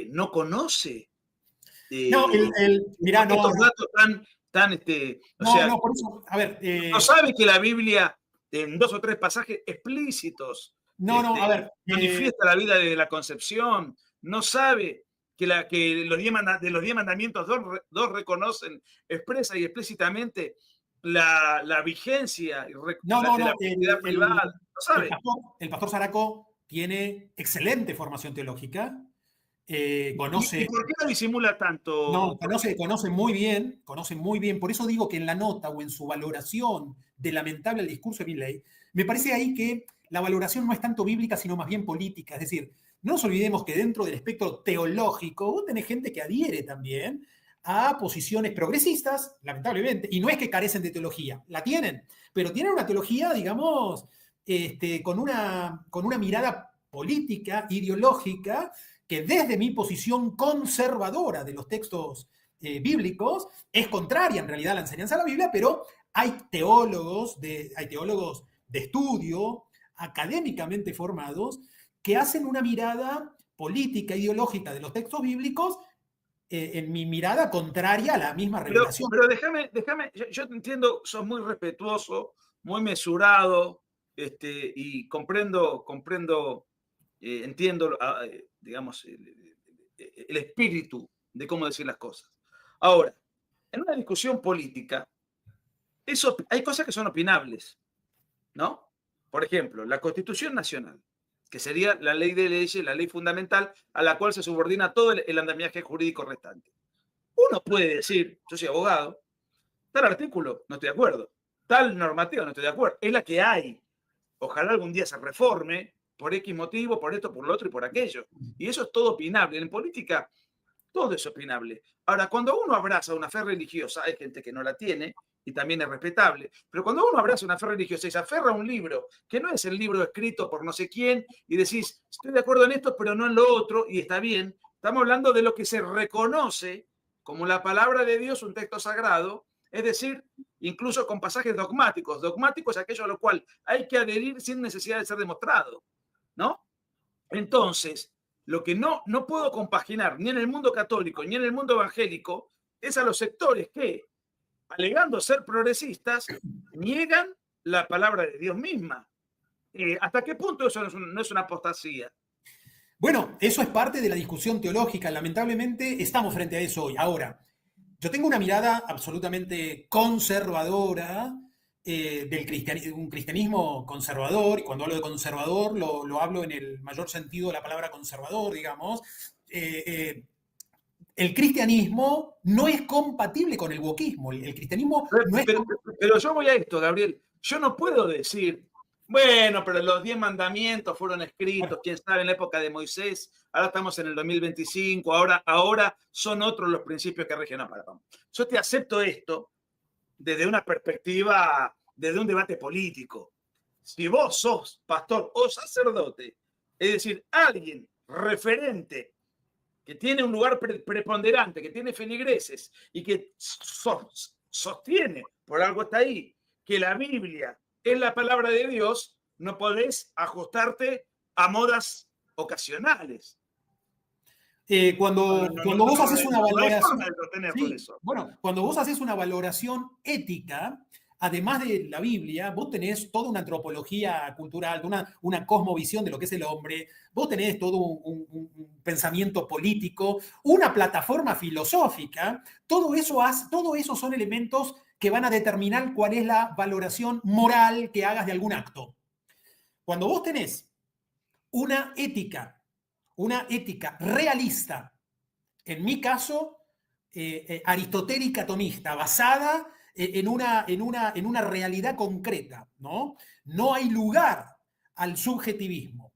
B: no conoce
C: no, mirá, no,
B: estos datos tan
C: no, por eso, a ver.
B: No sabe que la Biblia, en 2 o 3 pasajes explícitos,
C: a ver.
B: manifiesta la vida de la concepción, no sabe que de los 10 mandamientos, dos reconocen expresa y explícitamente la vigencia de la propiedad privada. No sabe.
C: El pastor Zaraco tiene excelente formación teológica. Conoce.
B: ¿Y por qué no disimula tanto?
C: No, conoce muy bien. Por eso digo que en la nota o en su valoración de lamentable el discurso de Milley, me parece ahí que la valoración no es tanto bíblica, sino más bien política. Es decir, no nos olvidemos que dentro del espectro teológico vos tenés gente que adhiere también a posiciones progresistas, lamentablemente, y no es que carecen de teología, la tienen, pero tienen una teología, digamos, con una mirada política, ideológica, que desde mi posición conservadora de los textos bíblicos es contraria en realidad a la enseñanza de la Biblia, pero hay teólogos de estudio, académicamente formados, que hacen una mirada política, ideológica de los textos bíblicos, en mi mirada contraria a la misma revelación.
B: Pero déjame, yo te entiendo, sos muy respetuoso, muy mesurado, y comprendo, entiendo, digamos, el espíritu de cómo decir las cosas. Ahora, en una discusión política, hay cosas que son opinables, ¿no? Por ejemplo, la Constitución Nacional, que sería la ley de leyes, la ley fundamental, a la cual se subordina todo el andamiaje jurídico restante. Uno puede decir, yo soy abogado, tal artículo, no estoy de acuerdo, tal normativa, no estoy de acuerdo, es la que hay. Ojalá algún día se reforme por X motivo, por esto, por lo otro y por aquello. Y eso es todo opinable. En política, todo es opinable. Ahora, cuando uno abraza una fe religiosa, hay gente que no la tiene y también es respetable, pero cuando uno abraza una fe religiosa y se aferra a un libro, que no es el libro escrito por no sé quién, y decís, estoy de acuerdo en esto, pero no en lo otro, y está bien, estamos hablando de lo que se reconoce como la palabra de Dios, un texto sagrado, es decir, incluso con pasajes dogmáticos. Dogmático es aquello a lo cual hay que adherir sin necesidad de ser demostrado, ¿no? Entonces, lo que no puedo compaginar ni en el mundo católico ni en el mundo evangélico es a los sectores que, alegando ser progresistas, niegan la palabra de Dios misma. ¿Hasta qué punto eso no es una apostasía?
C: Bueno, eso es parte de la discusión teológica. Lamentablemente estamos frente a eso hoy. Ahora, yo tengo una mirada absolutamente conservadora del cristianismo, un cristianismo conservador, y cuando hablo de conservador lo hablo en el mayor sentido de la palabra conservador, digamos. El cristianismo no es compatible con el wokismo. El cristianismo no es...
B: Pero yo voy a esto, Gabriel. Yo no puedo decir, bueno, pero los 10 mandamientos fueron escritos, quién sabe, en la época de Moisés, ahora estamos en el 2025, ahora son otros los principios que rigen. No, yo te acepto esto desde una perspectiva, desde un debate político. Si vos sos pastor o sacerdote, es decir, alguien referente que tiene un lugar preponderante, que tiene feligreses y que sostiene, por algo está ahí, que la Biblia es la palabra de Dios, no podés ajustarte a modas ocasionales.
C: Cuando vos haces una valoración,
B: no hay forma de sostenerlo
C: sí,
B: eso.
C: bueno, cuando vos haces una valoración ética, además de la Biblia, vos tenés toda una antropología cultural, una cosmovisión de lo que es el hombre, vos tenés todo un pensamiento político, una plataforma filosófica, todo eso son elementos que van a determinar cuál es la valoración moral que hagas de algún acto. Cuando vos tenés una ética realista, en mi caso, aristotélica tomista, basada en una realidad concreta, ¿no? No hay lugar al subjetivismo.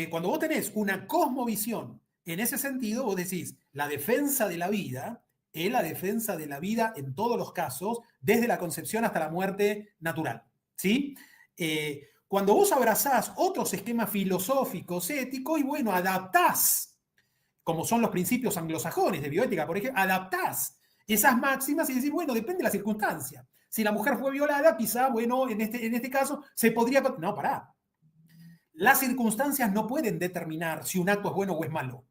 C: Cuando vos tenés una cosmovisión en ese sentido, vos decís, la defensa de la vida es la defensa de la vida en todos los casos, desde la concepción hasta la muerte natural, ¿sí? Cuando vos abrazás otros esquemas filosóficos, éticos, y bueno, adaptás, como son los principios anglosajones de bioética, por ejemplo, adaptás esas máximas y decís, bueno, depende de la circunstancia. Si la mujer fue violada, quizá, bueno, en este caso se podría... No, pará. Las circunstancias no pueden determinar si un acto es bueno o es malo.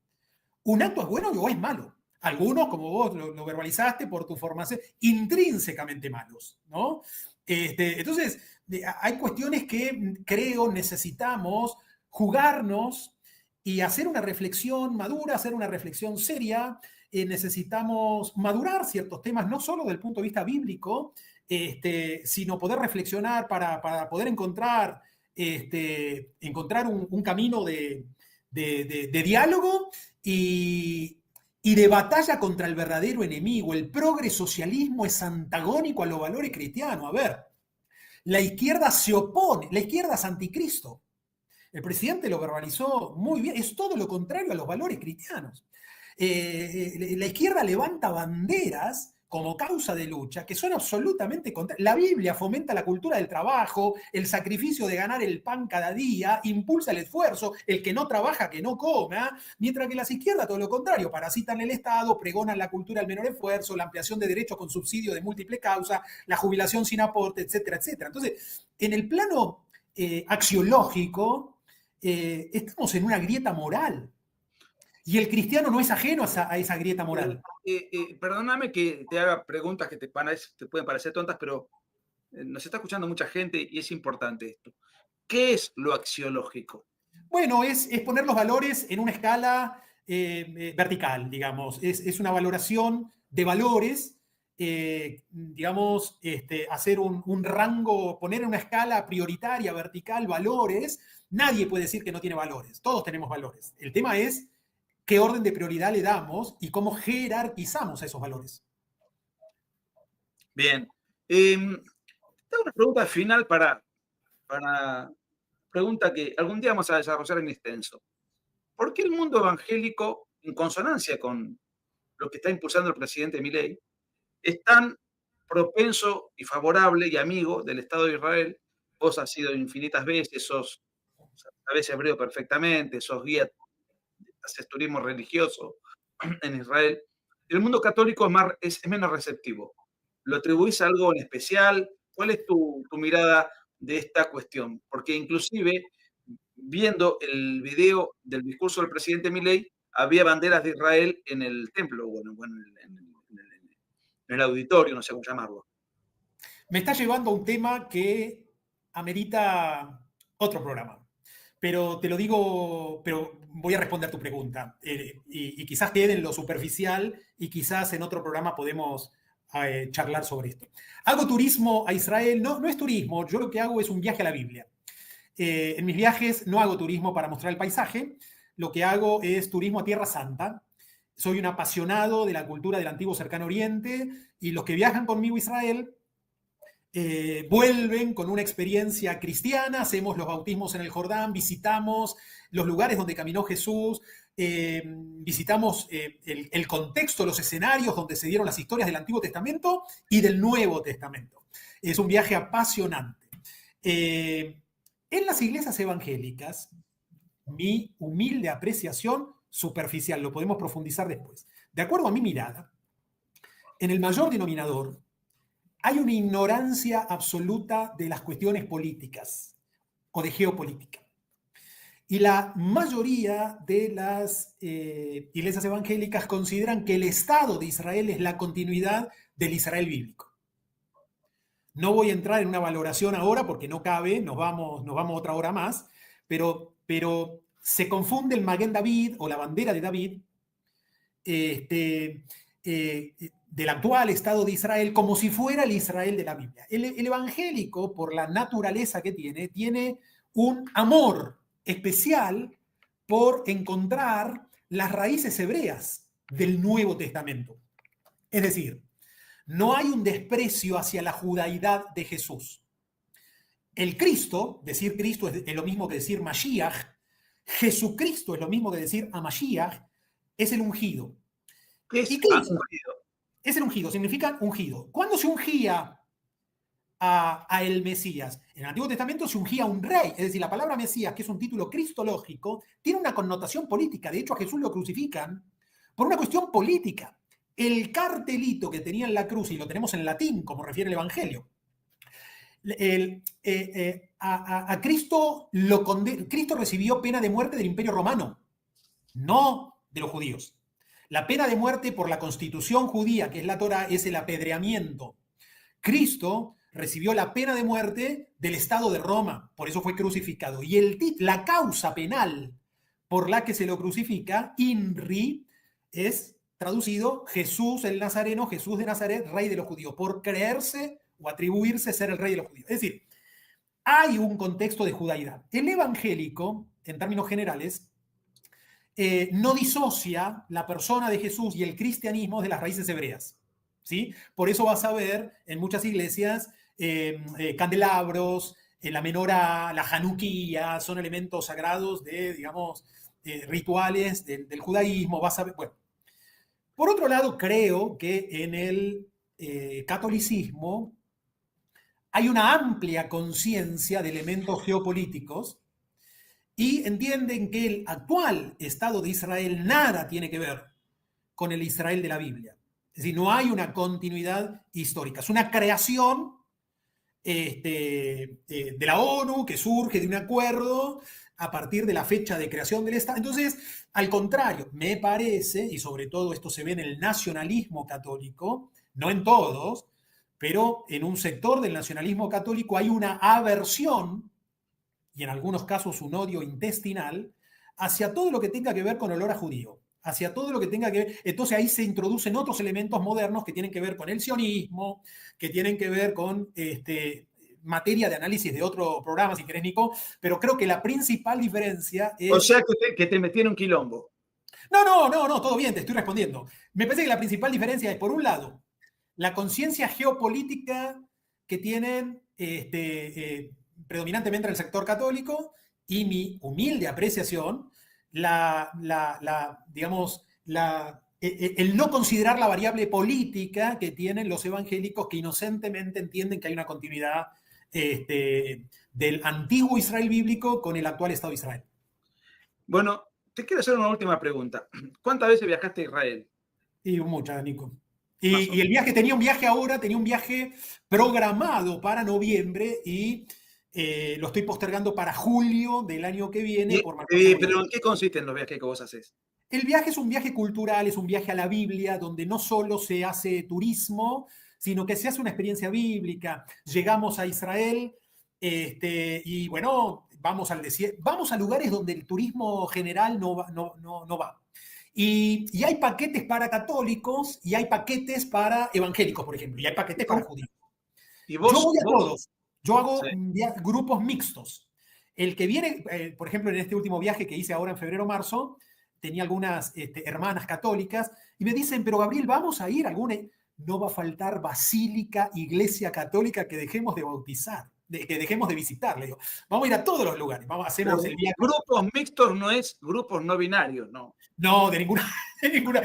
C: Un acto es bueno o es malo. Algunos, como vos lo verbalizaste por tu formación, intrínsecamente malos, ¿no? Entonces, hay cuestiones que creo necesitamos jugarnos y hacer una reflexión madura, hacer una reflexión seria. Necesitamos madurar ciertos temas, no solo del punto de vista bíblico, sino poder reflexionar para poder encontrar un camino de diálogo y de batalla contra el verdadero enemigo. El progresocialismo es antagónico a los valores cristianos. A ver, la izquierda se opone, la izquierda es anticristo. El presidente lo verbalizó muy bien, es todo lo contrario a los valores cristianos. La izquierda levanta banderas como causa de lucha que son absolutamente contrarias. La Biblia fomenta la cultura del trabajo, el sacrificio de ganar el pan cada día, impulsa el esfuerzo, el que no trabaja que no coma, mientras que las izquierdas todo lo contrario, parasitan el Estado, pregonan la cultura del menor esfuerzo, la ampliación de derechos con subsidio de múltiple causa, la jubilación sin aporte, etcétera, etcétera. Entonces, en el plano axiológico, estamos en una grieta moral. Y el cristiano no es ajeno a esa grieta moral.
B: Perdóname que te haga preguntas que te pueden parecer tontas, pero nos está escuchando mucha gente y es importante esto. ¿Qué es lo axiológico?
C: Bueno, es poner los valores en una escala vertical, digamos. Es una valoración de valores, digamos, hacer un rango, poner en una escala prioritaria, vertical, valores. Nadie puede decir que no tiene valores. Todos tenemos valores. El tema es qué orden de prioridad le damos y cómo jerarquizamos esos valores.
B: Bien. Tengo una pregunta final para pregunta que algún día vamos a desarrollar en extenso. ¿Por qué el mundo evangélico, en consonancia con lo que está impulsando el presidente Milei, es tan propenso y favorable y amigo del Estado de Israel? Vos has sido infinitas veces, sabés hebreo perfectamente, sos guía, haces turismo religioso en Israel. El mundo católico es menos receptivo. ¿Lo atribuís a algo en especial? ¿Cuál es tu mirada de esta cuestión? Porque inclusive, viendo el video del discurso del presidente Milei, había banderas de Israel en el templo, en el auditorio, no sé cómo llamarlo.
C: Me está llevando a un tema que amerita otro programa. Pero te lo digo, pero voy a responder tu pregunta. Y quizás quede en lo superficial y quizás en otro programa podemos charlar sobre esto. Hago turismo a Israel. No es turismo, yo lo que hago es un viaje a la Biblia. En mis viajes no hago turismo para mostrar el paisaje, lo que hago es turismo a Tierra Santa. Soy un apasionado de la cultura del antiguo Cercano Oriente y los que viajan conmigo a Israel vuelven con una experiencia cristiana, hacemos los bautismos en el Jordán, visitamos los lugares donde caminó Jesús, visitamos el contexto, los escenarios donde se dieron las historias del Antiguo Testamento y del Nuevo Testamento. Es un viaje apasionante. En las iglesias evangélicas, mi humilde apreciación, superficial, lo podemos profundizar después. De acuerdo a mi mirada, en el mayor denominador hay una ignorancia absoluta de las cuestiones políticas o de geopolítica. Y la mayoría de las iglesias evangélicas consideran que el Estado de Israel es la continuidad del Israel bíblico. No voy a entrar en una valoración ahora porque no cabe, nos vamos otra hora más, pero se confunde el Maguen David o la bandera de David del actual Estado de Israel como si fuera el Israel de la Biblia. El evangélico, por la naturaleza que tiene un amor especial por encontrar las raíces hebreas del Nuevo Testamento. Es decir, no hay un desprecio hacia la judaidad de Jesús. El Cristo, decir Cristo es lo mismo que decir Mashiach, Jesucristo es lo mismo que decir a Mashiach, es el ungido.
B: ¿Qué es
C: ungido?
B: Es
C: el ungido, significa ungido. ¿Cuándo se ungía a el Mesías? En el Antiguo Testamento se ungía a un rey, es decir, la palabra Mesías, que es un título cristológico, tiene una connotación política. De hecho, a Jesús lo crucifican por una cuestión política. El cartelito que tenía en la cruz, y lo tenemos en latín, como refiere el Evangelio, a Cristo Cristo recibió pena de muerte del Imperio Romano, no de los judíos. La pena de muerte por la constitución judía, que es la Torá, es el apedreamiento. Cristo recibió la pena de muerte del Estado de Roma, por eso fue crucificado. Y la causa penal por la que se lo crucifica, INRI, es traducido Jesús el Nazareno, Jesús de Nazaret, rey de los judíos, por creerse o atribuirse ser el rey de los judíos. Es decir, hay un contexto de judaidad. El evangélico, en términos generales, no disocia la persona de Jesús y el cristianismo de las raíces hebreas, ¿sí? Por eso vas a ver en muchas iglesias candelabros, la menorá, la januquía, son elementos sagrados de, digamos, rituales del judaísmo. Vas a ver, bueno. Por otro lado, creo que en el catolicismo hay una amplia conciencia de elementos geopolíticos y entienden que el actual Estado de Israel nada tiene que ver con el Israel de la Biblia. Es decir, no hay una continuidad histórica. Es una creación de la ONU que surge de un acuerdo a partir de la fecha de creación del Estado. Entonces, al contrario, me parece, y sobre todo esto se ve en el nacionalismo católico, no en todos, pero en un sector del nacionalismo católico hay una aversión, y en algunos casos un odio intestinal, hacia todo lo que tenga que ver con olor a judío, hacia todo lo que tenga que ver. Entonces ahí se introducen otros elementos modernos que tienen que ver con el sionismo, que tienen que ver con materia de análisis de otro programa, si querés, Nico, pero creo que la principal diferencia es...
B: O sea, que te metí en un quilombo.
C: No, todo bien, te estoy respondiendo. Me parece que la principal diferencia es, por un lado, la conciencia geopolítica que tienen predominantemente en el sector católico y mi humilde apreciación, digamos, el no considerar la variable política que tienen los evangélicos que inocentemente entienden que hay una continuidad del antiguo Israel bíblico con el actual Estado de Israel.
B: Bueno, te quiero hacer una última pregunta. ¿Cuántas veces viajaste a Israel?
C: Y muchas, Nico. Y el viaje, tenía un viaje programado para noviembre y lo estoy postergando para julio del año que viene.
B: ¿Pero en qué consisten los viajes que vos haces?
C: El viaje es un viaje cultural, es un viaje a la Biblia, donde no solo se hace turismo, sino que se hace una experiencia bíblica. Llegamos a Israel y bueno, vamos al desierto, vamos a lugares donde el turismo general no va. Y hay paquetes para católicos y hay paquetes para evangélicos, por ejemplo, y hay paquetes para judíos. Yo voy a todos. Yo hago grupos mixtos. El que viene, por ejemplo, en este último viaje que hice ahora en febrero-marzo, tenía algunas hermanas católicas y me dicen, pero Gabriel, ¿vamos a ir a alguna? No va a faltar basílica, iglesia católica que dejemos de bautizar, que dejemos de visitar. Le digo, vamos a ir a todos los lugares. Hacemos el viaje.
B: Grupos mixtos no es grupos no binarios, ¿no?
C: No, de ninguna.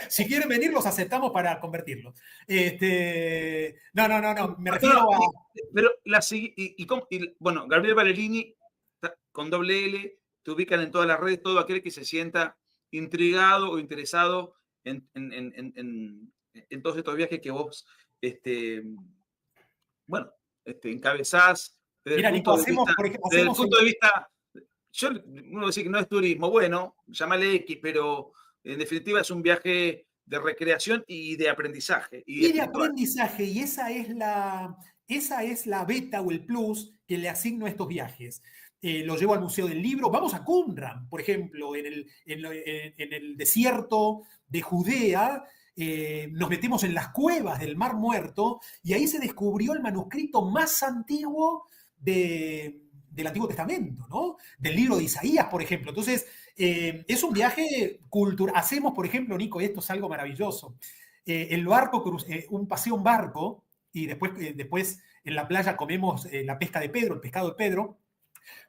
C: Si quieren venir, los aceptamos para convertirlos. No. Me refiero a.
B: Pero bueno, Gabriel Valerini, con doble L, te ubican en todas las redes, todo aquel que se sienta intrigado o interesado en todos estos viajes que vos, bueno, encabezás desde
C: Mira,
B: el
C: Nico,
B: punto de vista,
C: por ejemplo,
B: desde el punto de vista, uno dice que no es turismo, bueno, llámale X, pero en definitiva es un viaje de recreación y de aprendizaje y
C: y de
B: espiritual.
C: aprendizaje, y esa es la beta o el plus que le asigno a estos viajes. Lo llevo al Museo del Libro, vamos a Qumran, por ejemplo, en el desierto de Judea, nos metemos en las cuevas del Mar Muerto y ahí se descubrió el manuscrito más antiguo del Antiguo Testamento, ¿no? Del libro de Isaías, por ejemplo. Entonces, es un viaje cultural. Hacemos, por ejemplo, Nico, y esto es algo maravilloso, el barco, un paseo en barco, y después en la playa comemos la pesca de Pedro, el pescado de Pedro,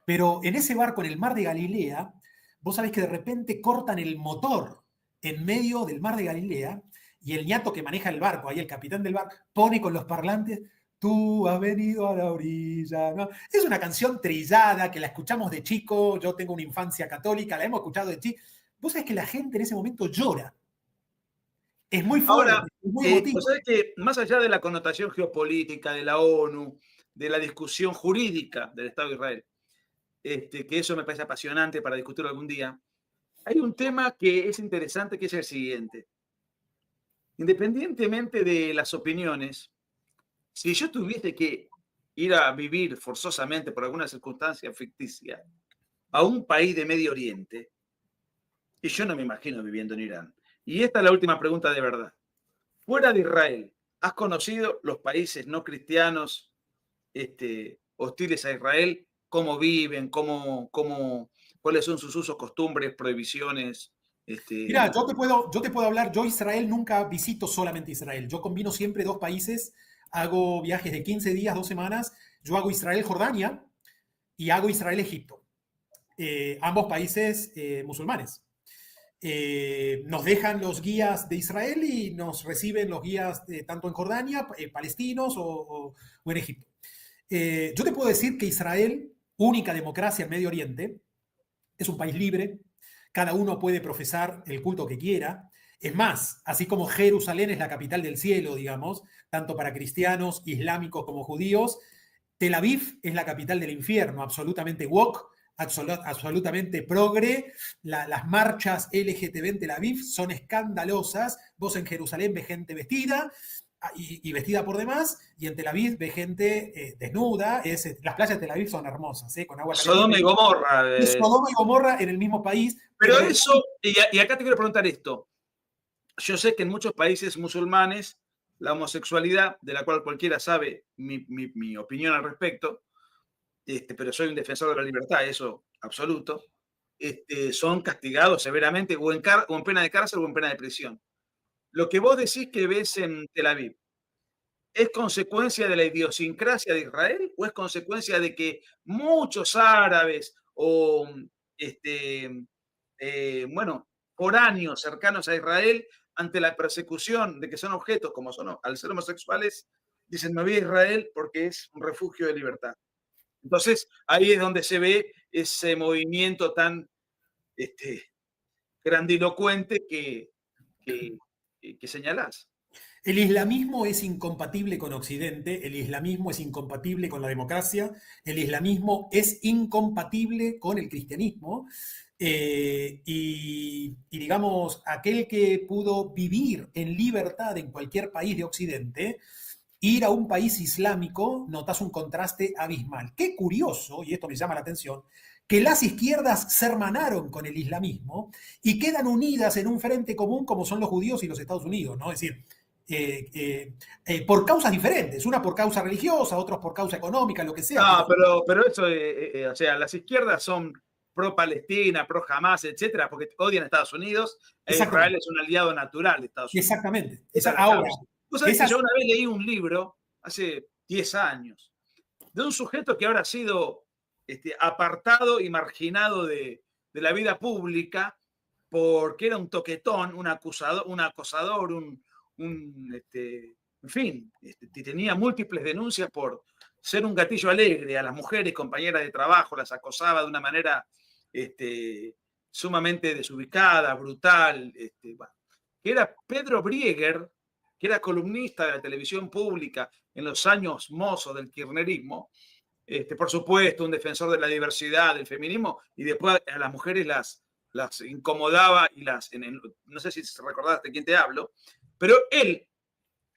C: pero en ese barco, en el mar de Galilea, vos sabés que de repente cortan el motor en medio del mar de Galilea y el ñato que maneja el barco, ahí el capitán del barco, pone con los parlantes, tú has venido a la orilla, ¿no? Es una canción trillada que la escuchamos de chico, yo tengo una infancia católica, la hemos escuchado de chico. Vos sabés que la gente en ese momento llora. Es muy fuerte,
B: Ahora,
C: es muy emotivo.
B: sabés que más allá de la connotación geopolítica de la ONU, de la discusión jurídica del Estado de Israel, que eso me parece apasionante para discutirlo algún día, hay un tema que es interesante, que es el siguiente. Independientemente de las opiniones, si yo tuviese que ir a vivir forzosamente por alguna circunstancia ficticia a un país de Medio Oriente, y yo no me imagino viviendo en Irán, y esta es la última pregunta de verdad. Fuera de Israel, ¿has conocido los países no cristianos hostiles a Israel? ¿Cómo viven? ¿Cuáles son sus usos, costumbres, prohibiciones?
C: Mira, yo te puedo hablar, yo Israel nunca visito solamente Israel, yo combino siempre dos países, hago viajes de 15 días, 2 semanas, yo hago Israel-Jordania y hago Israel-Egipto, ambos países musulmanes. Nos dejan los guías de Israel y nos reciben los guías tanto en Jordania, palestinos o en Egipto. Yo te puedo decir que Israel, única democracia en Medio Oriente, es un país libre, cada uno puede profesar el culto que quiera. Es más, así como Jerusalén es la capital del cielo, digamos, tanto para cristianos, islámicos como judíos, Tel Aviv es la capital del infierno, absolutamente woke, absolutamente progre. Las marchas LGTB en Tel Aviv son escandalosas. Vos en Jerusalén ves gente vestida y vestida por demás, y en Tel Aviv ves gente desnuda. Las playas de Tel Aviv son hermosas, con agua caliente.
B: Sodoma y Gomorra.
C: Es Sodoma y Gomorra en el mismo país.
B: Pero eso, y acá te quiero preguntar esto. Yo sé que en muchos países musulmanes la homosexualidad, de la cual cualquiera sabe mi opinión al respecto, pero soy un defensor de la libertad, eso absoluto, son castigados severamente o en pena de cárcel o en pena de prisión. Lo que vos decís que ves en Tel Aviv, ¿es consecuencia de la idiosincrasia de Israel o es consecuencia de que muchos árabes o, foráneos cercanos a Israel, ante la persecución de que son objetos, como son al ser homosexuales, dicen, me voy a Israel porque es un refugio de libertad? Entonces, ahí es donde se ve ese movimiento tan grandilocuente que señalás.
C: El islamismo es incompatible con Occidente, el islamismo es incompatible con la democracia, el islamismo es incompatible con el cristianismo. Y digamos, aquel que pudo vivir en libertad en cualquier país de Occidente, ir a un país islámico, notas un contraste abismal. Qué curioso, y esto me llama la atención, que las izquierdas se hermanaron con el islamismo y quedan unidas en un frente común como son los judíos y los Estados Unidos, ¿no? Es decir, por causas diferentes, una por causa religiosa, otros por causa económica, lo que sea.
B: No, pero eso, o sea, las izquierdas son pro-Palestina, pro-Hamas, etcétera, porque odian a Estados Unidos. Israel es un aliado natural de Estados Unidos.
C: Exactamente.
B: Ahora, vos sabés que yo una vez leí un libro, hace 10 años, de un sujeto que ahora ha sido apartado y marginado de la vida pública porque era un toquetón, un acosador, en fin, tenía múltiples denuncias por ser un gatillo alegre a las mujeres, compañeras de trabajo, las acosaba de una manera sumamente desubicada, brutal, bueno, que era Pedro Brieger, que era columnista de la televisión pública en los años mozos del kirchnerismo, por supuesto, un defensor de la diversidad, del feminismo, y después a las mujeres las incomodaba y no sé si recordás de quién te hablo, pero él,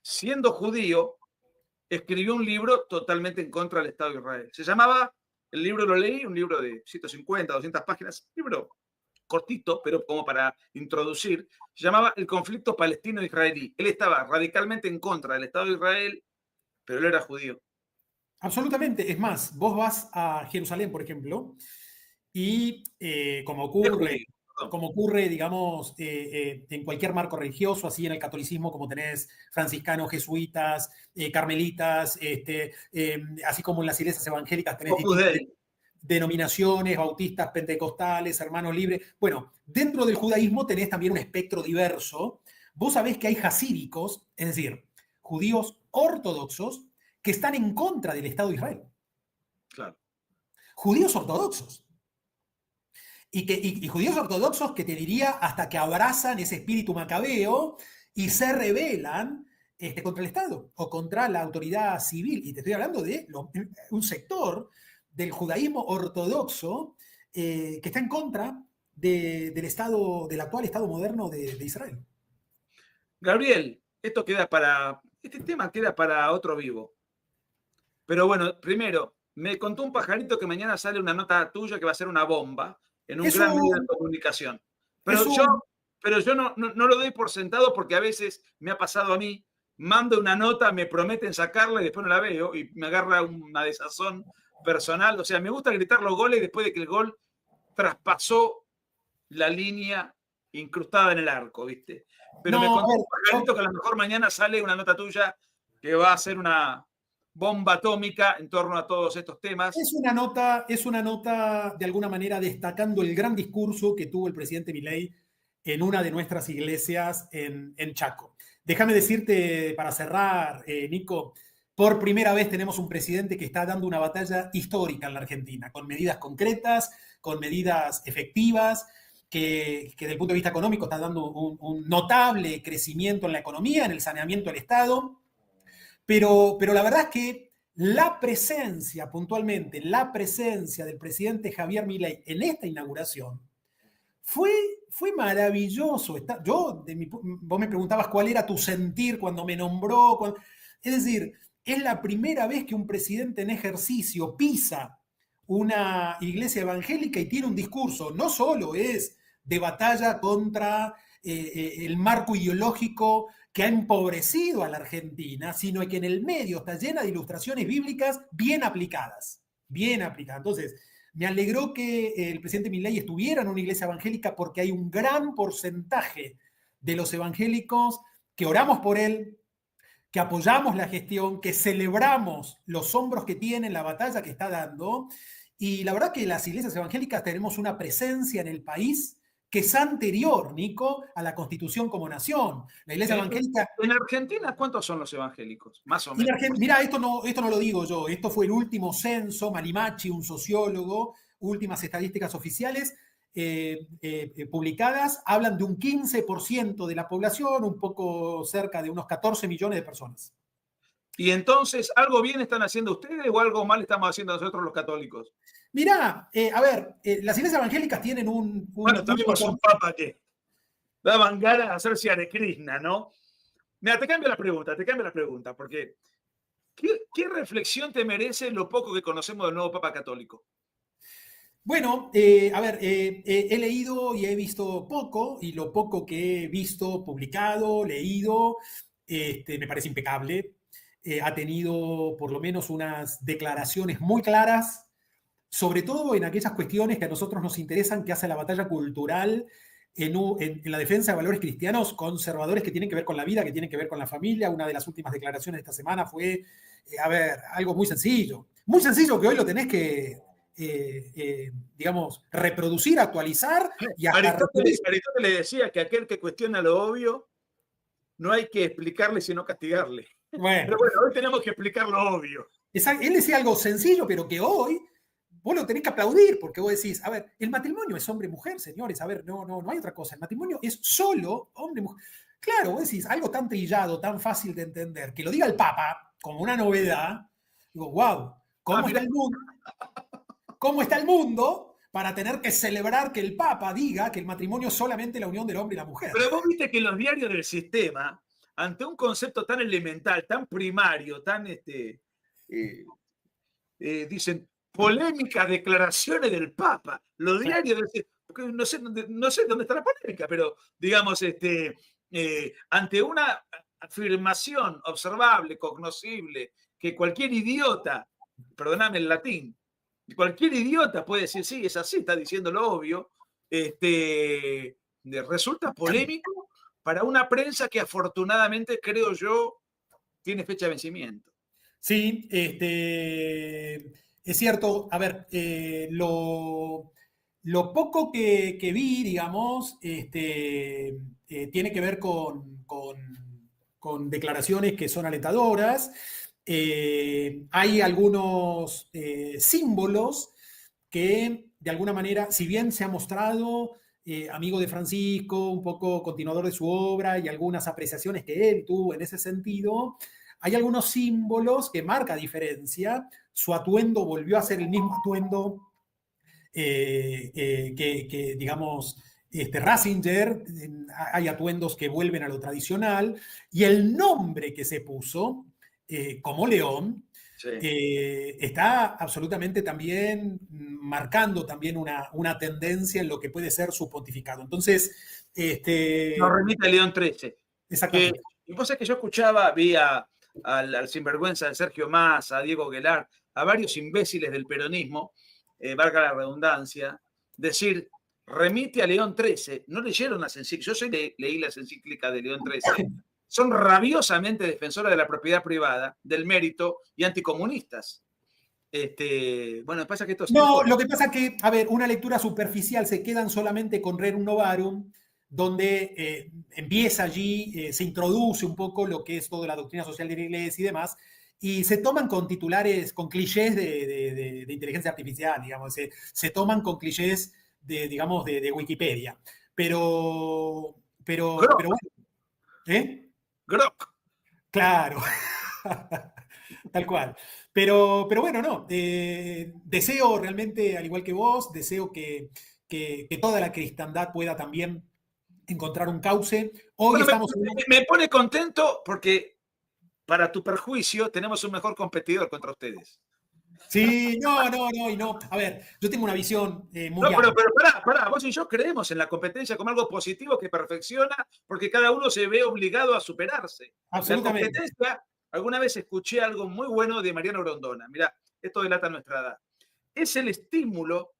B: siendo judío, escribió un libro totalmente en contra del Estado de Israel. Se llamaba, el libro lo leí, un libro de 150, 200 páginas, libro cortito, pero como para introducir, se llamaba El conflicto palestino-israelí. Él estaba radicalmente en contra del Estado de Israel, pero él era judío.
C: Absolutamente. Es más, vos vas a Jerusalén, por ejemplo, y como ocurre, digamos, en cualquier marco religioso, así en el catolicismo, como tenés franciscanos, jesuitas, carmelitas, así como en las iglesias evangélicas tenés distintas denominaciones, bautistas, pentecostales, hermanos libres. Bueno, dentro del judaísmo tenés también un espectro diverso. Vos sabés que hay hasídicos, es decir, judíos ortodoxos, que están en contra del Estado de Israel.
B: Claro.
C: Judíos ortodoxos. Y judíos ortodoxos que te diría hasta que abrazan ese espíritu macabeo y se rebelan contra el Estado o contra la autoridad civil. Y te estoy hablando de un sector del judaísmo ortodoxo que está en contra del actual Estado moderno de Israel.
B: Gabriel, este tema queda para otro vivo. Pero bueno, primero, me contó un pajarito que mañana sale una nota tuya que va a ser una bomba en un gran medio de comunicación. Pero yo no lo doy por sentado porque a veces me ha pasado a mí, mando una nota, me prometen sacarla y después no la veo y me agarra una desazón personal. O sea, me gusta gritar los goles después de que el gol traspasó la línea incrustada en el arco, ¿viste? Pero me contó un pajarito que a lo mejor mañana sale una nota tuya que va a ser una bomba atómica en torno a todos estos temas.
C: Es una nota de alguna manera destacando el gran discurso que tuvo el presidente Milei en una de nuestras iglesias en Chaco. Déjame decirte, para cerrar, Nico, por primera vez tenemos un presidente que está dando una batalla histórica en la Argentina, con medidas concretas, con medidas efectivas, que desde el punto de vista económico está dando un notable crecimiento en la economía, en el saneamiento del Estado. Pero la verdad es que puntualmente, la presencia del presidente Javier Milei en esta inauguración fue maravilloso. Vos me preguntabas cuál era tu sentir cuando me nombró. Es decir, es la primera vez que un presidente en ejercicio pisa una iglesia evangélica y tiene un discurso. No solo es de batalla contra el marco ideológico que ha empobrecido a la Argentina, sino que en el medio está llena de ilustraciones bíblicas bien aplicadas. Bien aplicadas. Entonces, me alegró que el presidente Milei estuviera en una iglesia evangélica porque hay un gran porcentaje de los evangélicos que oramos por él, que apoyamos la gestión, que celebramos los hombros que tiene, la batalla que está dando. Y la verdad que las iglesias evangélicas tenemos una presencia en el país que es anterior, Nico, a la Constitución como nación. La iglesia evangélica...
B: ¿En Argentina cuántos son los evangélicos? Más o menos.
C: Mirá, esto no lo digo yo, esto fue el último censo, Marimachi, un sociólogo, últimas estadísticas oficiales publicadas, hablan de un 15% de la población, un poco cerca de unos 14 millones de personas.
B: Y entonces, ¿algo bien están haciendo ustedes o algo mal estamos haciendo nosotros los católicos?
C: Mirá, las iglesias evangélicas tienen
B: bueno, tuvimos un papa que daban ganas de hacerse Hare Krishna, ¿no? Mira, te cambio la pregunta, porque ¿qué reflexión te merece lo poco que conocemos del nuevo Papa Católico?
C: Bueno, he leído y he visto poco, y lo poco que he visto, publicado, leído, me parece impecable. Ha tenido por lo menos unas declaraciones muy claras, sobre todo en aquellas cuestiones que a nosotros nos interesan, que hace la batalla cultural en la defensa de valores cristianos conservadores que tienen que ver con la vida, que tienen que ver con la familia. Una de las últimas declaraciones de esta semana fue, algo muy sencillo que hoy lo tenés que, digamos, reproducir, actualizar. Y
B: Aristóteles le decía que aquel que cuestiona lo obvio no hay que explicarle sino castigarle.
C: Bueno,
B: pero bueno, hoy tenemos que explicar lo obvio.
C: Él decía algo sencillo, pero que hoy vos lo tenés que aplaudir, porque vos decís, a ver, el matrimonio es hombre-mujer, señores, a ver, no hay otra cosa, el matrimonio es solo hombre-mujer. Claro, vos decís, algo tan trillado, tan fácil de entender, que lo diga el Papa como una novedad, digo, wow, ¿cómo está el mundo? ¿Cómo está el mundo para tener que celebrar que el Papa diga que el matrimonio es solamente la unión del hombre y la mujer?
B: Pero vos viste que los diarios del sistema, ante un concepto tan elemental, tan primario, tan dicen polémicas declaraciones del Papa. Los diarios no sé dónde está la polémica, pero digamos, ante una afirmación observable, cognoscible, que cualquier idiota, perdóname el latín, cualquier idiota puede decir, sí, es así, está diciendo lo obvio, resulta polémico para una prensa que afortunadamente, creo yo, tiene fecha de vencimiento.
C: Sí, es cierto. A ver, lo poco que vi, digamos, tiene que ver con declaraciones que son alentadoras. Hay algunos símbolos que, de alguna manera, si bien se ha mostrado amigo de Francisco, un poco continuador de su obra y algunas apreciaciones que él tuvo en ese sentido, hay algunos símbolos que marca diferencia. Su atuendo volvió a ser el mismo atuendo que, digamos, Ratzinger. Hay atuendos que vuelven a lo tradicional. Y el nombre que se puso, como León, sí, está absolutamente también marcando también una tendencia en lo que puede ser su pontificado. Entonces,
B: nos remite a León XIII.
C: Exactamente.
B: Y vos sabés que yo escuchaba, vi al sinvergüenza de Sergio Massa, a Diego Guelar, a varios imbéciles del peronismo, valga la redundancia, decir, remite a León XIII. No leyeron las encíclicas. Yo leí las encíclicas de León XIII. Son rabiosamente defensores de la propiedad privada, del mérito y anticomunistas. Bueno, pasa que esto es...
C: No, lo que pasa es que, a ver, una lectura superficial, se quedan solamente con Rerum Novarum, donde empieza allí, se introduce un poco lo que es toda la doctrina social de la Iglesia y demás, y se toman con titulares, con clichés de inteligencia artificial, digamos, se toman con clichés digamos, de Wikipedia. Pero bueno.
B: Grok.
C: Claro. Tal cual. Pero bueno, no. Deseo realmente, al igual que vos, deseo que toda la cristandad pueda también encontrar un cauce. Hoy
B: bueno,
C: estamos...
B: me pone contento porque, para tu perjuicio, tenemos un mejor competidor contra ustedes.
C: Sí, no. A ver, yo tengo una visión muy
B: amplia. Pero pará, vos y yo creemos en la competencia como algo positivo que perfecciona, porque cada uno se ve obligado a superarse.
C: Absolutamente.
B: La competencia, alguna vez escuché algo muy bueno de Mariano Grondona. Mirá, esto delata nuestra edad. Es el estímulo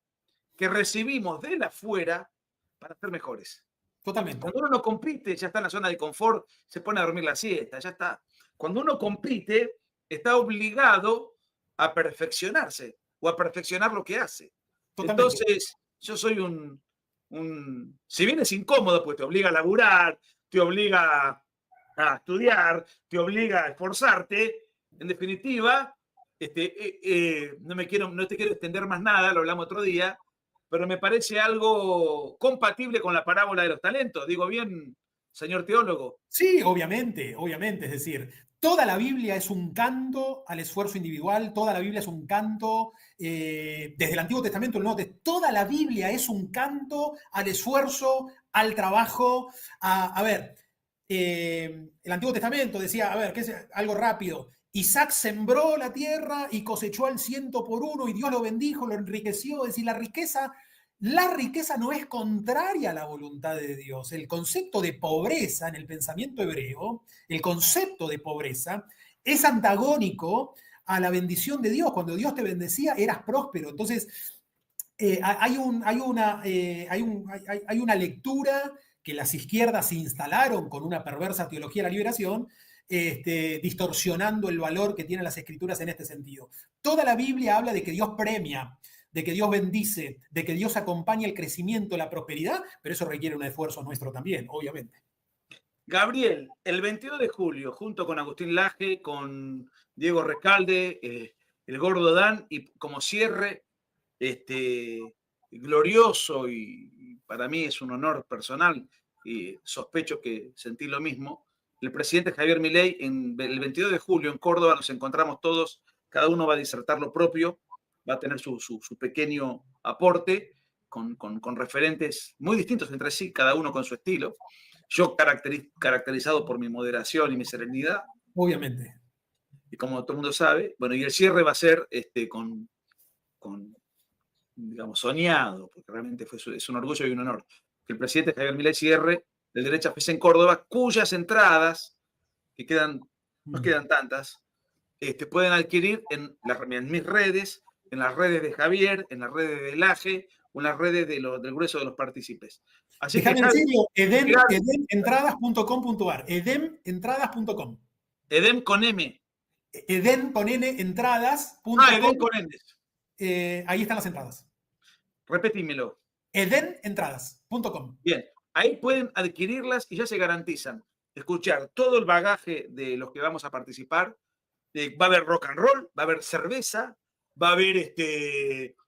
B: que recibimos de afuera para ser mejores.
C: Totalmente.
B: Cuando uno no compite, ya está en la zona de confort, se pone a dormir la siesta, ya está. Cuando uno compite, está obligado a perfeccionarse o a perfeccionar lo que hace. Totalmente. Entonces, yo soy si bien es incómodo, pues te obliga a laburar, te obliga a estudiar, te obliga a esforzarte, en definitiva, no te quiero extender más nada, lo hablamos otro día, pero me parece algo compatible con la parábola de los talentos. ¿Digo bien, señor teólogo?
C: Sí, obviamente. Es decir, toda la Biblia es un canto al esfuerzo individual, toda la Biblia es un canto, desde el Antiguo Testamento, el Nuevo Testamento, toda la Biblia es un canto al esfuerzo, al trabajo. A ver, el Antiguo Testamento decía, a ver, ¿qué es algo rápido? Isaac sembró la tierra y cosechó al 100 por 1 y Dios lo bendijo, lo enriqueció. Es decir, la riqueza no es contraria a la voluntad de Dios. El concepto de pobreza en el pensamiento hebreo, el concepto de pobreza es antagónico a la bendición de Dios. Cuando Dios te bendecía, eras próspero. Entonces, hay una lectura que las izquierdas se instalaron con una perversa teología de la liberación, distorsionando el valor que tienen las escrituras en este sentido. Toda la Biblia habla de que Dios premia, de que Dios bendice, de que Dios acompaña el crecimiento, la prosperidad, pero eso requiere un esfuerzo nuestro también, obviamente.
B: Gabriel, el 22 de julio, junto con Agustín Laje, con Diego Recalde, el Gordo Dan, y como cierre, glorioso, y para mí es un honor personal, y sospecho que sentí lo mismo. El presidente Javier Milei, el 22 de julio en Córdoba nos encontramos todos, cada uno va a disertar lo propio, va a tener su pequeño aporte con referentes muy distintos entre sí, cada uno con su estilo. Yo caracterizado por mi moderación y mi serenidad.
C: Obviamente.
B: Y como todo el mundo sabe, bueno, y el cierre va a ser digamos, soñado, porque realmente es un orgullo y un honor, que el presidente Javier Milei cierre del Derecha FES en Córdoba, cuyas entradas, que no quedan tantas, pueden adquirir en mis redes, en las redes de Javier, en las redes de Laje, o en las redes del grueso de los partícipes. Así
C: Déjame
B: que,
C: decirlo, edementradas.com.ar, edementradas.com.
B: Edem con M.
C: Eden con N, entradas.com.
B: Edem con N.
C: Ahí están las entradas.
B: Repetímelo.
C: Edenentradas.com.
B: Bien, ahí pueden adquirirlas y ya se garantizan escuchar todo el bagaje de los que vamos a participar. Va a haber rock and roll, va a haber cerveza, va a haber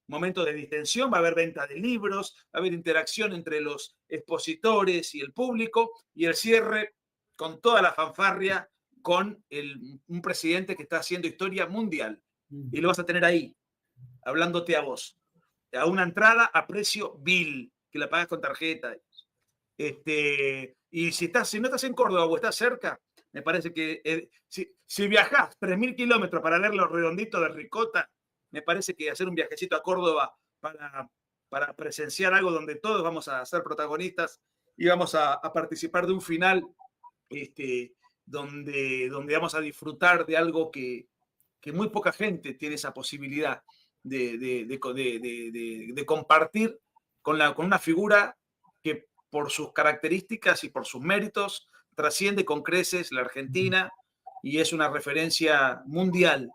B: momentos de distensión, va a haber venta de libros, va a haber interacción entre los expositores y el público, y el cierre con toda la fanfarria con un presidente que está haciendo historia mundial. Y lo vas a tener ahí, hablándote a vos, a una entrada a precio vil, que la pagas con tarjeta. Y si no estás en Córdoba o estás cerca, me parece que si viajás 3.000 kilómetros para ver los redonditos de Ricota, me parece que hacer un viajecito a Córdoba para presenciar algo donde todos vamos a ser protagonistas y vamos a participar de un final donde vamos a disfrutar de algo que muy poca gente tiene esa posibilidad de compartir con una figura que por sus características y por sus méritos trasciende con creces la Argentina y es una referencia mundial,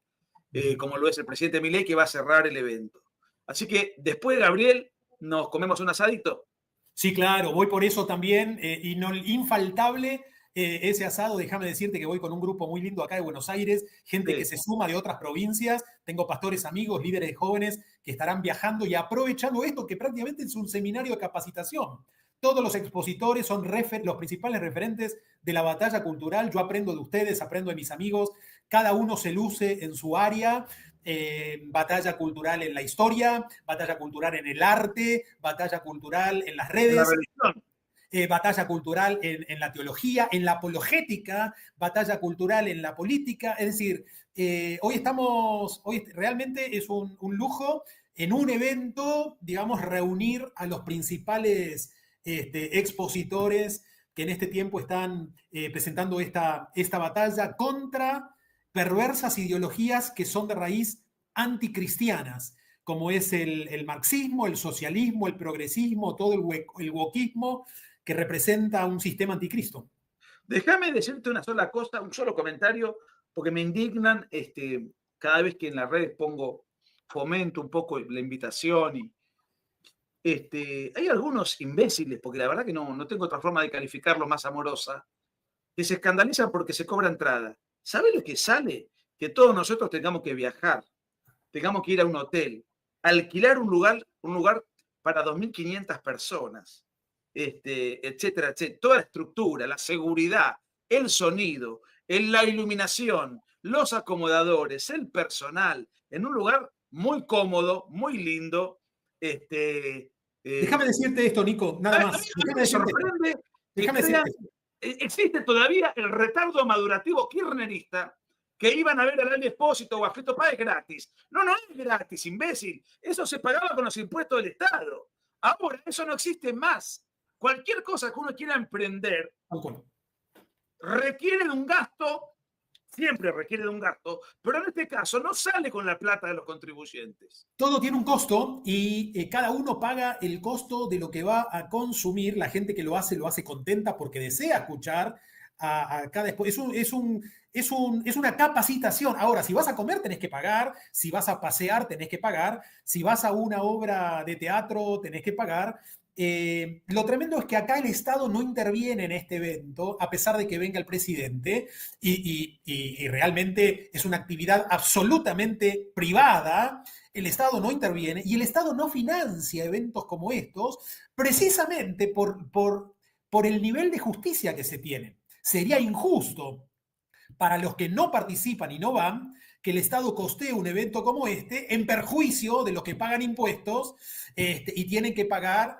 B: como lo es el presidente Milei, que va a cerrar el evento. Así que después, Gabriel, nos comemos un asadito.
C: Sí, claro, voy por eso también, y no infaltable ese asado. Déjame decirte que voy con un grupo muy lindo acá de Buenos Aires, gente que se suma de otras provincias. Tengo pastores amigos, líderes de jóvenes que estarán viajando y aprovechando esto, que prácticamente es un seminario de capacitación. Todos los expositores son los principales referentes de la batalla cultural. Yo aprendo de ustedes, aprendo de mis amigos. Cada uno se luce en su área. Batalla cultural en la historia, batalla cultural en el arte, batalla cultural en las redes.
B: La religión.
C: Batalla cultural en la teología, en la apologética, batalla cultural en la política. Es decir, hoy realmente es un lujo en un evento, digamos, reunir a los principales expositores que en este tiempo están presentando esta batalla contra perversas ideologías que son de raíz anticristianas, como es el marxismo, el socialismo, el progresismo, todo el wokismo, que representa un sistema anticristo.
B: Déjame decirte una sola cosa, un solo comentario, porque me indignan cada vez que en las redes fomento un poco la invitación y hay algunos imbéciles, porque la verdad que no tengo otra forma de calificarlo más amorosa, que se escandalizan porque se cobra entrada. ¿Sabe lo que sale? Que todos nosotros tengamos que viajar, tengamos que ir a un hotel, alquilar un lugar para 2.500 personas, etcétera, etcétera. Toda la estructura, la seguridad, el sonido, la iluminación, los acomodadores, el personal, en un lugar muy cómodo, muy lindo.
C: Déjame decirte esto, Nico, nada más.
B: Me sorprende. Existe todavía el retardo madurativo kirchnerista que iban a ver a Lali Espósito o a Fito Páez gratis. No es gratis, imbécil. Eso se pagaba con los impuestos del Estado. Ahora eso no existe más. Cualquier cosa que uno quiera emprender requiere de un gasto, siempre requiere de un gasto, pero en este caso no sale con la plata de los contribuyentes.
C: Todo tiene un costo y cada uno paga el costo de lo que va a consumir. La gente que lo hace contenta porque desea escuchar a cada es una capacitación. Ahora, si vas a comer tenés que pagar, si vas a pasear tenés que pagar, si vas a una obra de teatro tenés que pagar. Lo tremendo es que acá el Estado no interviene en este evento, a pesar de que venga el presidente, y realmente es una actividad absolutamente privada, el Estado no interviene y el Estado no financia eventos como estos precisamente por el nivel de justicia que se tiene. Sería injusto para los que no participan y no van que el Estado costee un evento como este en perjuicio de los que pagan impuestos y tienen que pagar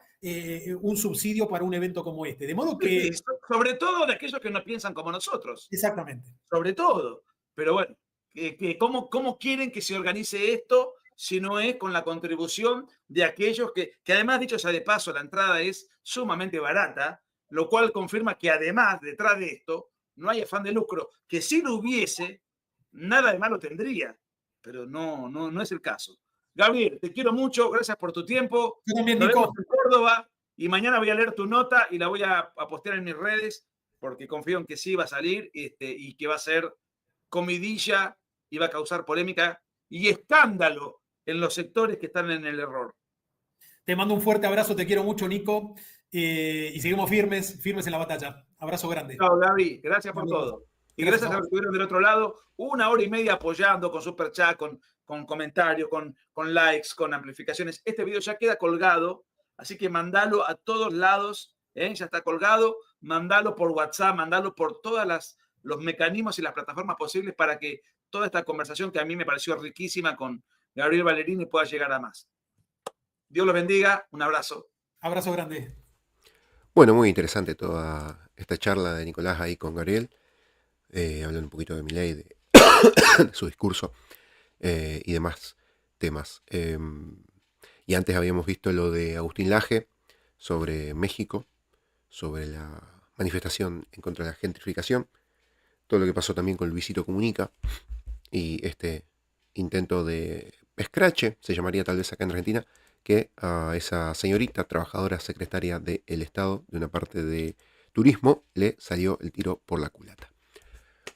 C: un subsidio para un evento como este. De modo que...
B: Sí, sobre todo de aquellos que no piensan como nosotros.
C: Exactamente.
B: Sobre todo. Pero bueno, ¿cómo quieren que se organice esto si no es con la contribución de aquellos que además, dicho sea de paso, la entrada es sumamente barata, lo cual confirma que además, detrás de esto, no hay afán de lucro, que si lo hubiese, nada de malo tendría, pero no es el caso. Gabriel, te quiero mucho, gracias por tu tiempo.
C: Yo también,
B: Nos
C: Nico.
B: vemos en Córdoba y mañana voy a leer tu nota y la voy a postear en mis redes porque confío en que sí va a salir y que va a ser comidilla y va a causar polémica y escándalo en los sectores que están en el error.
C: Te mando un fuerte abrazo, te quiero mucho, Nico, y seguimos firmes en la batalla. Abrazo grande.
B: Chao, Gaby, gracias por todo. Y gracias a los que estuvieron del otro lado, 1 hora y media apoyando con super chat, con comentarios, con likes, con amplificaciones. Este video ya queda colgado, así que mandalo a todos lados, ya está colgado, mandalo por WhatsApp, mandalo por todos los mecanismos y las plataformas posibles para que toda esta conversación que a mí me pareció riquísima con Gabriel Ballerini pueda llegar a más. Dios los bendiga, un abrazo.
C: Abrazo grande.
A: Bueno, muy interesante toda esta charla de Nicolás ahí con Gabriel, hablando un poquito de Milei, de su discurso y demás temas. Y antes habíamos visto lo de Agustín Laje sobre México, sobre la manifestación en contra de la gentrificación, todo lo que pasó también con Luisito Comunica y este intento de escrache, se llamaría tal vez acá en Argentina, que a esa señorita, trabajadora secretaria del Estado de una parte de turismo, le salió el tiro por la culata.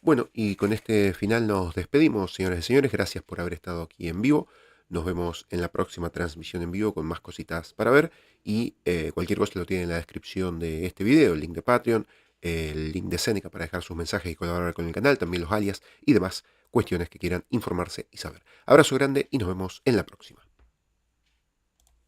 A: Bueno, y con este final nos despedimos, señoras y señores. Gracias por haber estado aquí en vivo. Nos vemos en la próxima transmisión en vivo con más cositas para ver. Y cualquier cosa lo tienen en la descripción de este video, el link de Patreon, el link de Seneca para dejar sus mensajes y colaborar con el canal, también los alias y demás cuestiones que quieran informarse y saber. Abrazo grande y nos vemos en la próxima.